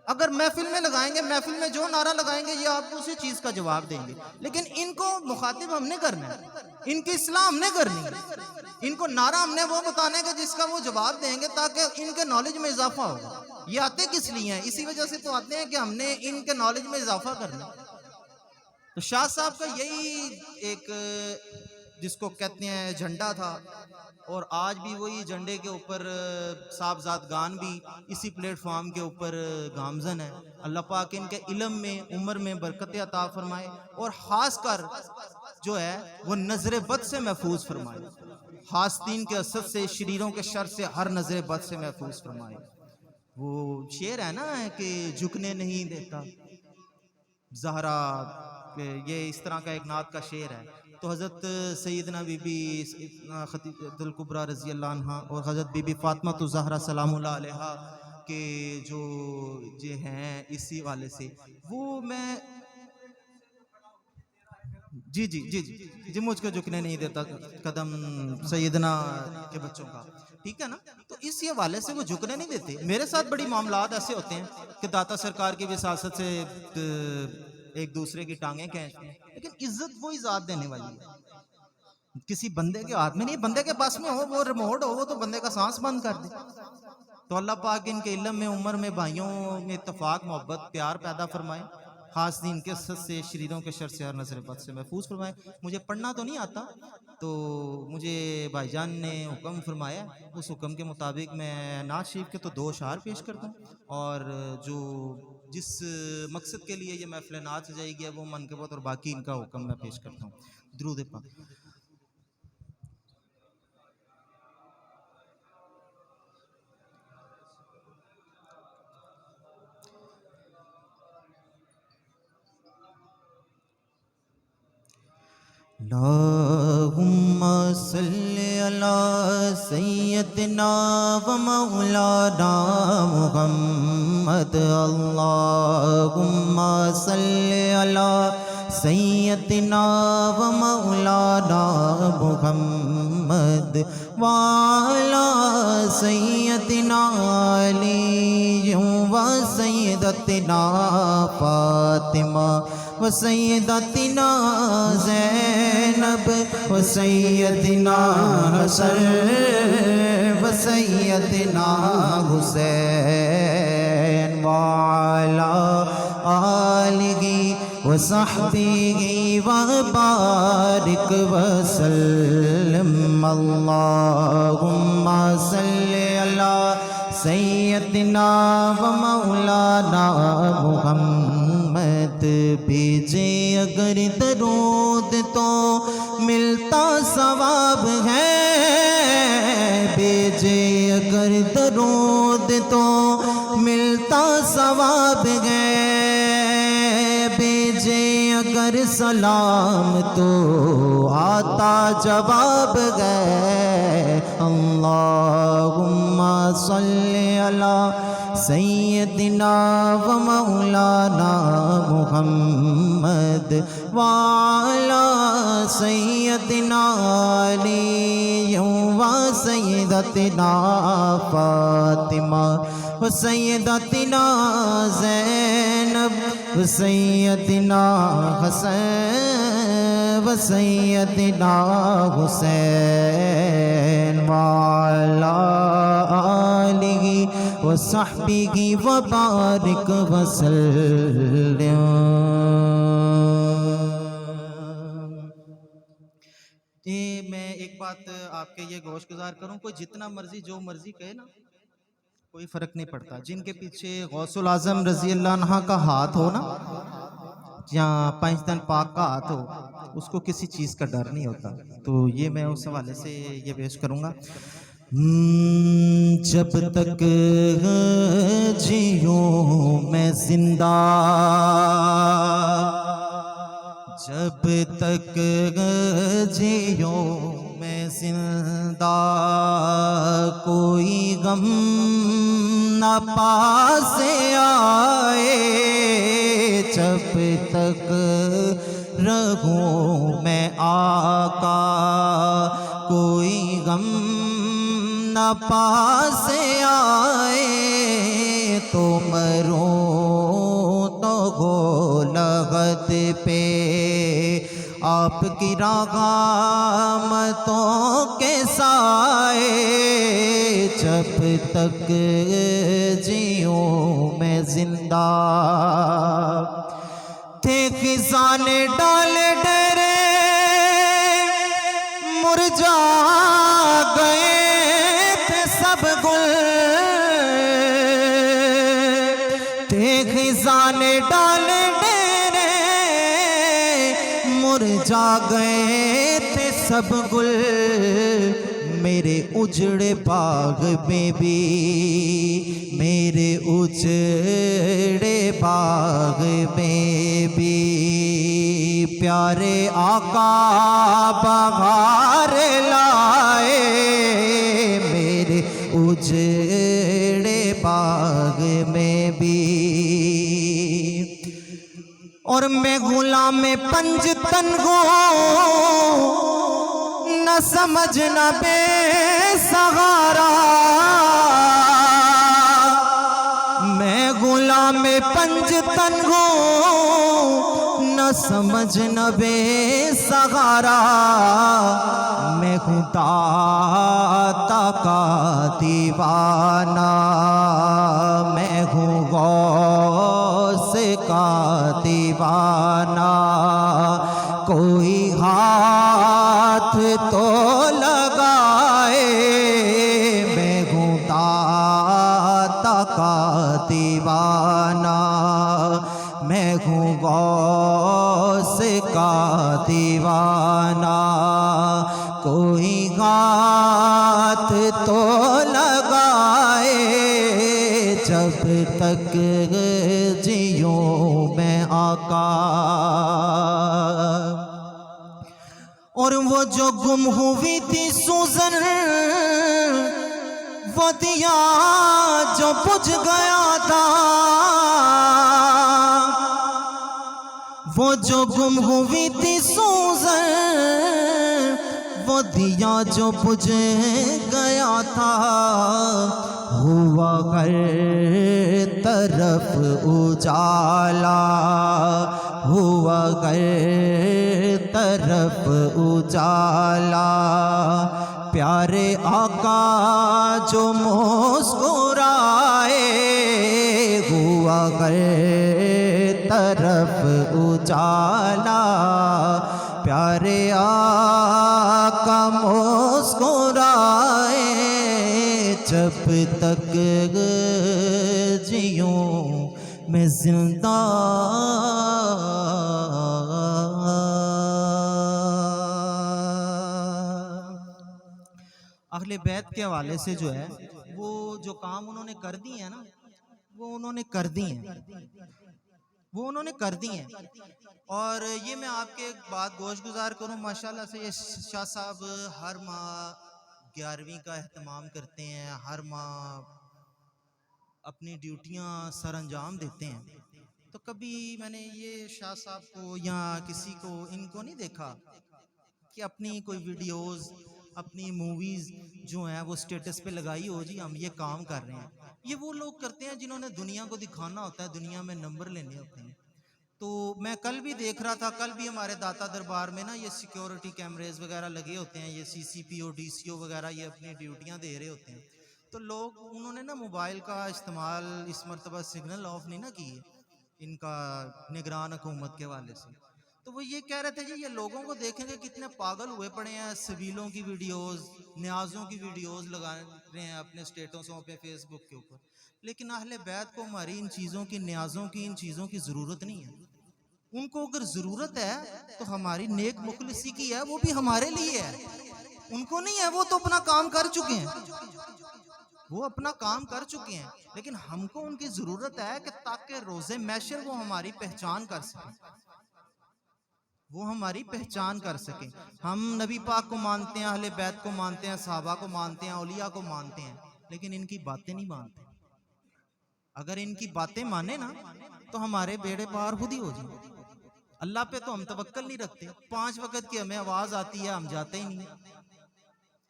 اگر محفل میں لگائیں گے، محفل میں جو نعرہ لگائیں گے یہ آپ کو اسی چیز کا جواب دیں گے. لیکن ان کو مخاطب ہم نے کرنا ہے، ان کی اصلاح ہم نے کرنی ہے. ان کو نعرہ ہم نے وہ بتانے کا جس کا وہ جواب دیں گے تاکہ ان کے نالج میں اضافہ ہوگا. یہ آتے کس لیے ہیں؟ اسی وجہ سے تو آتے ہیں کہ ہم نے ان کے نالج میں اضافہ کرنا. تو شاہ صاحب کا یہی ایک جس کو کہتے ہیں جھنڈا تھا، اور آج بھی وہی جھنڈے کے اوپر صاحبزادگان بھی اسی پلیٹ فارم کے اوپر گامزن ہے. اللہ پاک ان کے علم میں، عمر میں برکت عطا فرمائے، اور خاص کر جو ہے وہ نظر بد سے محفوظ فرمائے. حاسدین کے حسد سے، شریروں کے شر سے، ہر نظر بد سے محفوظ فرمائے. وہ شعر ہے نا کہ جھکنے نہیں دیتا زہرا، یہ اس طرح کا ایک نعت کا شعر ہے. تو حضرت سیدنا بی بی خدیجہ الکبریٰ رضی اللہ عنہا اور حضرت بی بی فاطمہ الزہرا سلام اللہ علیہا کے جو ہیں اسی والے سے، وہ میں جی مجھ کو جھکنے نہیں دیتا قدم سیدنا کے بچوں کا. ٹھیک ہے نا، تو اس حوالے سے وہ جھکنے نہیں دیتے. میرے ساتھ بڑی معاملات ایسے ہوتے ہیں کہ داتا سرکار کی وساست سے ایک دوسرے کی ٹانگیں کھینچتے ہیں، لیکن عزت وہی ذات دینے والی ہے، کسی بندے کے ہاتھ میں نہیں. بندے کے پاس میں ہو، وہ ریموٹ ہو، وہ تو بندے کا سانس بند کر دے. تو اللہ پاک ان کے علم میں، عمر میں، بھائیوں میں اتفاق، محبت، پیار پیدا فرمائے. حاسدین کے حسد سے، شریروں کے شر سے، ہر نظر بد سے محفوظ فرمائے. مجھے پڑھنا تو نہیں آتا، تو مجھے بھائی جان نے حکم فرمایا، اس حکم کے مطابق میں نعت شریف کے تو 2 اشعار پیش کرتا ہوں، اور جو جس مقصد کے لیے یہ محفل نعت سجائی گیا وہ منقبت، اور باقی ان کا حکم میں پیش کرتا ہوں. درود پاک. اللہم صلی علی سیدنا و مولانا محمد. اللہم صلی علی سیدنا و مولانا محمد وعلی سیدنا علی و سیدتنا فاطمہ و سیدتنا زینب و سیدنا حسن و سیدنا حسین وعلی آلہ و صحبہ و بارک وسلم. اللہم صلی علی سیدنا و مولانا محمد. بھیجے اگر درود تو ملتا ثواب ہے، بھیجے اگر درود تو ملتا ثواب ہے، بھیجے اگر سلام تو آتا جواب ہے. اللہم صلی علی سیدنا و مولانا محمد وعلی سیدنا علی و سیدتنا فاطمہ و سیدتنا زینب و سیدنا حسن و سیدنا حسین وعلی آلہ و صحبہ و بارک وسلم۔ میں ایک بات آپ کے یہ گوش گزار کروں، کوئی جتنا مرضی جو مرضی کہے نا، کوئی فرق نہیں پڑتا۔ جن کے پیچھے غوث العظم رضی اللہ عنہ کا ہاتھ ہو نا، یا پنجتن پاک کا ہاتھ ہو، اس کو کسی چیز کا ڈر نہیں ہوتا۔ تو یہ میں اس حوالے سے یہ پیش کروں گا۔ جب تک جیوں میں زندہ، جب تک جیوں میں زندہ، کوئی غم نہ پاس آئے، جب تک رہوں میں آقا، کوئی غم نہ پاس آئے، تو مروں تو ہو لغت پہ آپ کی رحمتوں کے سائے، جب تک جیوں میں زندہ۔ تھے خزان ڈال ڈرے مرجا گئے تھے سب گل، تھے خزان ڈال ڈرے مرجا گئے تھے سب گل، میرے اجڑے باغ میں بھی، میرے اجڑے باغ میں بھی، پیارے آقا بہار لائے، میرے اجڑے باغ میں بھی۔ اور میں غلام پنجتن ہوں، نہ سمجھنا بے سہارا، میں غلام پنجتن ہوں، نہ سمجھنا بے سہارا، میں ہوں داتا کا دیوانہ، میں ہوں غوث کا دیوانہ، کوئی ہاتھ تو لگائے، میں ہوں داتا کا دیوانہ، میں ہوں غوث کا دیوانہ، کوئی ہاتھ تو لگائے، جب تک جیوں میں آقا۔ اور وہ جو گم ہوئی تھی سوزن، وہ دیا جو بجھ گیا تھا، وہ جو گم ہوئی تھی سوزن، وہ دیا جو بجھ گیا تھا، ہوا ہر طرف اجالا، ہوا ہر طرف اجالا، پیارے آقا جو مسکرائے، ہوا ہر طرف اجالا، پیارے آقا مسکرائے، جب تک جیوں میں زندہ۔ اہل بیت کے حوالے سے جو ہے وہ جو کام انہوں نے کر دی ہیں نا، وہ انہوں نے کر دی ہیں، وہ انہوں نے کر دی ہیں۔ اور یہ میں آپ کے ایک بات گوش گزار کروں، ماشاءاللہ سے یہ شاہ صاحب ہر ماہ 11ویں کا اہتمام کرتے ہیں، ہر ماہ اپنی ڈیوٹیاں سر انجام دیتے ہیں، تو کبھی میں نے یہ شاہ صاحب کو یا کسی کو ان کو نہیں دیکھا کہ اپنی کوئی ویڈیوز، اپنی موویز جو ہیں وہ سٹیٹس پہ لگائی ہو جی ہم یہ کام کر رہے ہیں۔ یہ وہ لوگ کرتے ہیں جنہوں نے دنیا کو دکھانا ہوتا ہے، دنیا میں نمبر لینے ہوتے ہیں۔ تو میں کل بھی دیکھ رہا تھا، کل بھی ہمارے داتا دربار میں نا یہ سیکیورٹی کیمریز وغیرہ لگے ہوتے ہیں، یہ سی سی پی او ڈی سی او وغیرہ یہ اپنی ڈیوٹیاں دے رہے ہوتے ہیں۔ تو لوگ انہوں نے نا موبائل کا استعمال اس مرتبہ سگنل آف نہیں نا کی ان کا نگران حکومت کے حوالے سے، تو وہ یہ کہہ رہے تھے جی یہ لوگوں کو دیکھیں گے کتنے پاگل ہوئے پڑے ہیں، سبیلوں کی ویڈیوز، نیازوں کی ویڈیوز لگا رہے ہیں اپنے سٹیٹسوں پہ فیس بک کے اوپر، لیکن اہل بیت کو ہماری ان چیزوں کی، نیازوں کی، ان چیزوں کی ضرورت نہیں ہے۔ ان کو اگر ضرورت ہے تو ہماری نیک مخلصی کی ہے، وہ بھی ہمارے لیے ہے، ان کو نہیں ہے، وہ تو اپنا کام کر چکے ہیں، وہ اپنا کام کر چکے ہیں، لیکن ہم کو ان کی ضرورت ہے کہ تاکہ روز محشر وہ ہماری پہچان کر سکیں، وہ ہماری پہچان کر سکیں۔ ہم نبی پاک کو مانتے ہیں، اہل بیت کو مانتے ہیں، صحابہ کو مانتے ہیں، اولیاء کو مانتے ہیں، لیکن ان کی باتیں نہیں مانتے۔ اگر ان کی باتیں مانے نا تو ہمارے بیڑے پار خود ہی ہو جائیں۔ اللہ پہ تو ہم توکل نہیں رکھتے، 5 وقت کی ہمیں آواز آتی ہے ہم جاتے ہی نہیں،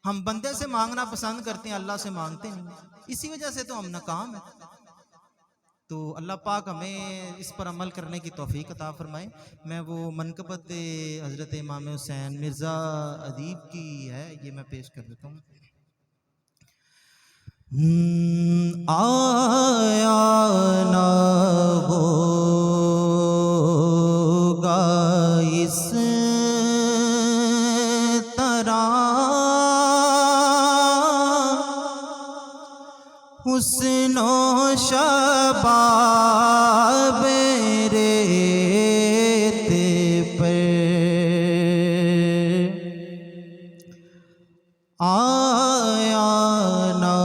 ہم بندے سے مانگنا پسند کرتے ہیں، اللہ سے مانگتے نہیں، اسی وجہ سے تو ہم ناکام ہیں۔ تو اللہ پاک ہمیں اس پر عمل کرنے کی توفیق عطا فرمائے۔ میں وہ منقبت حضرت امام حسین مرزا ادیب کی ہے، یہ میں پیش کر دیتا ہوں۔ آیا نہ ہوگا اس طرح حسن و شباب ریت پر، آیا نہ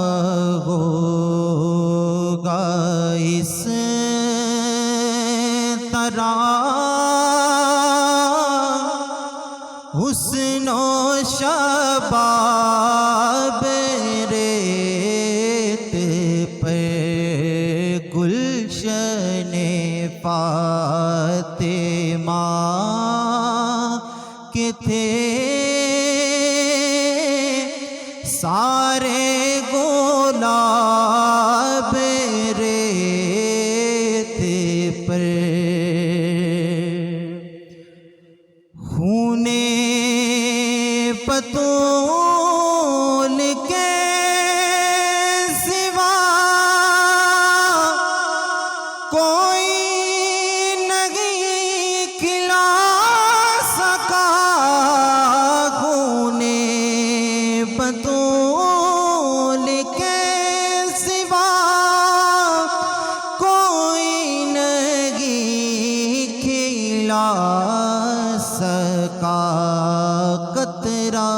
ہوگا اس طرح حسن و شباب ریت پر، گلشن فاطمہ کے تھے سارے گلاب ریت پر، خون پتول کے سوا کوئی نہیں کھلا سکا، خون پتول کے سوا کوئی نہیں کھلا سکا، قطرہ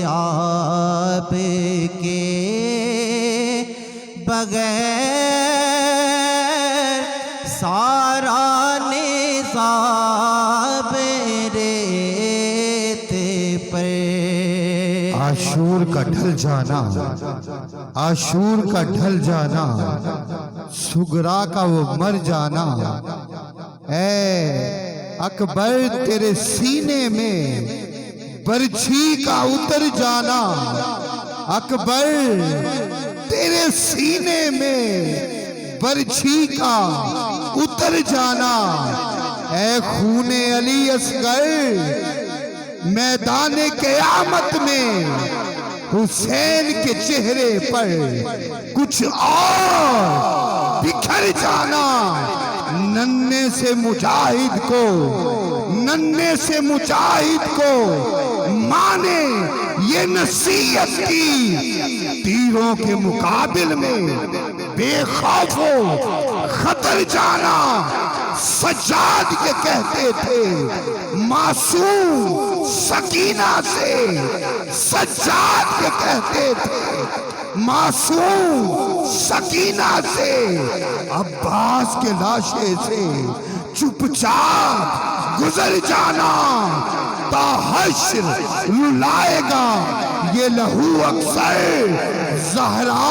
آب کے بغیر سارا نظام ریت پر۔ عاشور کا ڈھل جانا، عاشور کا ڈھل جانا، سغرا کا وہ مر جانا، اے اکبر تیرے سینے میں برچھی کا اتر جانا، اکبر تیرے سینے میں برچھی کا اتر جانا، اے خون علی اصغر میدان قیامت میں حسین کے چہرے پر کچھ اور بکھر جانا، ننھے سے مجاہد کو، ننھے سے مجاہد کو مانے یہ نصیحت کی، تیروں کے مقابل میں بے خوف و خطر جانا۔ سجاد کے کہتے تھے معصوم سکینہ سے، سجاد کے کہتے تھے معصوم سکینہ سے، عباس کے لاشے سے چپ چاپ گزر جانا، تا حشر رلائے گا یہ لہو اکثر زہرا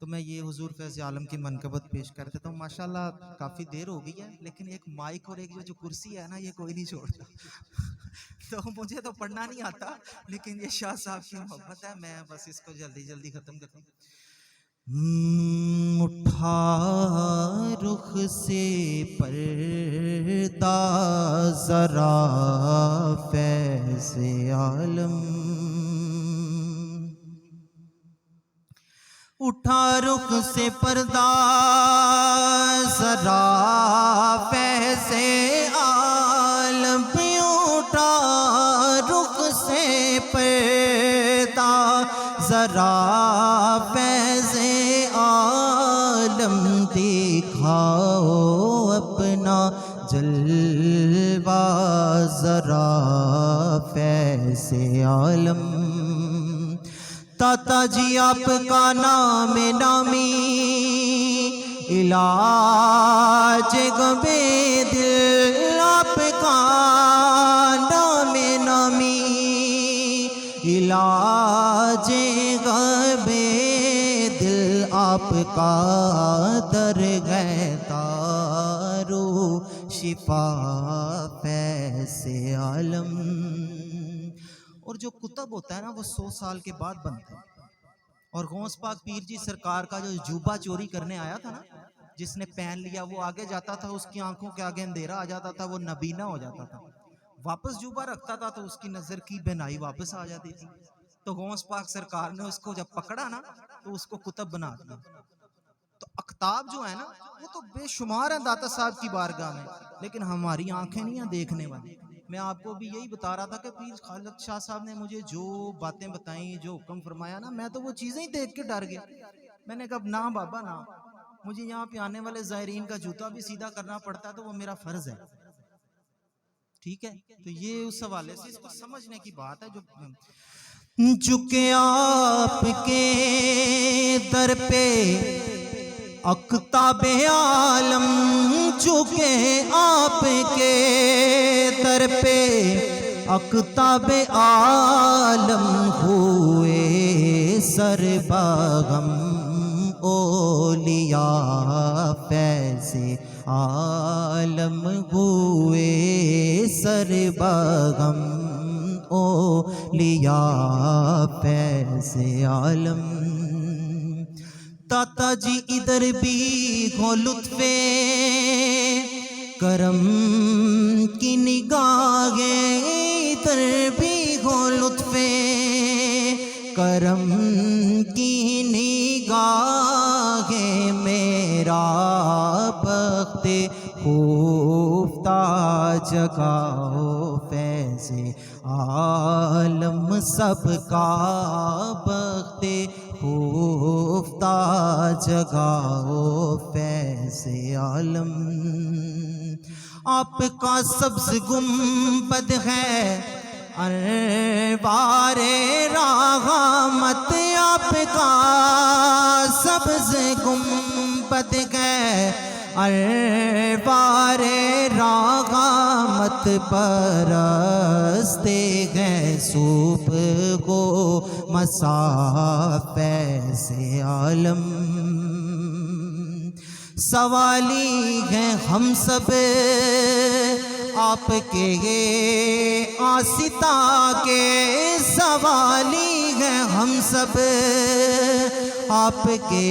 تو میں یہ حضور فیض عالم کی منقبت پیش کر دیتا ہوں. ماشاءاللہ کافی دیر ہو گئی ہے لیکن ایک مائک اور ایک جو کرسی ہے نا یہ کوئی نہیں چھوڑتا. تو مجھے تو پڑھنا نہیں آتا لیکن یہ شاہ صاحب کی محبت ہے, میں بس اس کو جلدی جلدی ختم کرتا ہوں. اٹھا رخ سے پردہ ذرا فیض عالم, اٹھا رخ سے پردہ ذرا فیض عالم, اٹھا رخ سے پردہ ذرا فیض عالم, دکھاؤ اپنا جلوہ ذرا فیض عالم. داتا جی آپ کا نام نامی علاج غمِ دل, آپ کا نام نامی علاج غمِ دل, آپ کا درگہ دارو شفا فیض عالم. اور جو کتب ہوتا ہے نا وہ 100 سال کے بعد بنتا ہے. اور غوث پاک پیر جی سرکار کا جو جوبہ چوری کرنے آیا تھا نا, جس نے پہن لیا, وہ آگے جاتا تھا اس کی آنکھوں کے آگے اندھیرا آ جاتا تھا, وہ نبینا ہو جاتا تھا. واپس جوبہ رکھتا تھا تو اس کی نظر کی بینائی واپس آ جاتی تھی. تو غوث پاک سرکار نے اس کو جب پکڑا نا تو اس کو کتب بنا دیا. تو اقتاب جو ہے نا وہ تو بے شمار ہیں داتا صاحب کی بارگاہ میں, لیکن ہماری آنکھیں نہیں ہیں دیکھنے والی. میں آپ کو بھی یہی بتا رہا تھا کہ پیر خالد شاہ صاحب نے مجھے جو باتیں بتائیں, جو حکم فرمایا نا, میں تو وہ چیزیں ہی دیکھ کے ڈر گیا. میں نے کہا نا بابا نا, مجھے یہاں پہ آنے والے زائرین کا جوتا بھی سیدھا کرنا پڑتا ہے تو وہ میرا فرض ہے. ٹھیک ہے, تو یہ اس حوالے سے اس کو سمجھنے کی بات ہے. جھکے آپ کے در پہ اقطاب عالم, جھکے آپ کے در پہ اقطاب عالم, ہوئے سر باغم اولیاء فیض عالم, ہوئے سر باغم اولیاء فیض عالم. داتا جی ادھر بھی ہو لطف کرم کی نگاہیں, ادھر بھی ہو لطف کرم کی نگاہیں, میرا بخت خفتہ جگاؤ فیض عالم, سب کا بخت خفتہ جگاؤ فیض عالم. آپ کا سبز گنبد ہے انوار رحمت, آپ کا سبز گنبد ہے انوار رحمت, برستے ہیں صبح کو مساء فیض عالم. سوالی ہیں ہم سب آپ کے آستہ کے, سوالی ہیں ہم سب آپ کے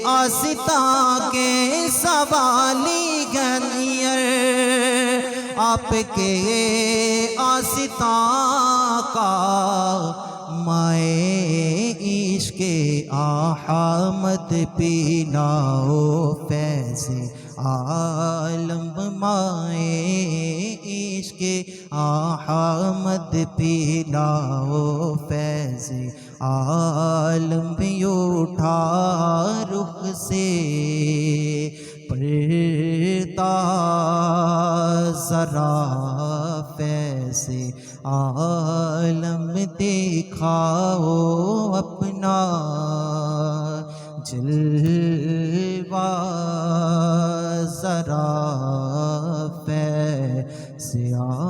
آستہ کے, سوالی ہیں آپ کے آستہ کا, مائے عشق احمد پیناؤ فیض عالم, مائے عشق احمد پیناؤ فیض عالم. اٹھا رخ سے پردہ ذرا فیض عالم, دکھاؤ اپنا جلوہ ذرا فیض عالم.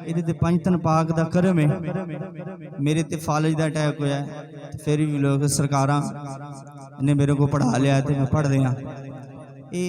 ਇਹਦੇ ਤੇ ਪੰਜ ਤਨ ਪਾਕ ਦਾ ਕਰਮ ਹੈ। ਮੇਰੇ ਤੇ ਫਾਲਜ ਦਾ ਅਟੈਕ ਹੋਇਆ, ਫਿਰ ਵੀ ਲੋਕ ਸਰਕਾਰਾਂ ਨੇ ਮੇਰੇ ਕੋ ਪੜ੍ਹਾ ਲਿਆ ਤੇ ਮੈਂ ਪੜ੍ਹ ਰਿਹਾ। ਇਹ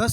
10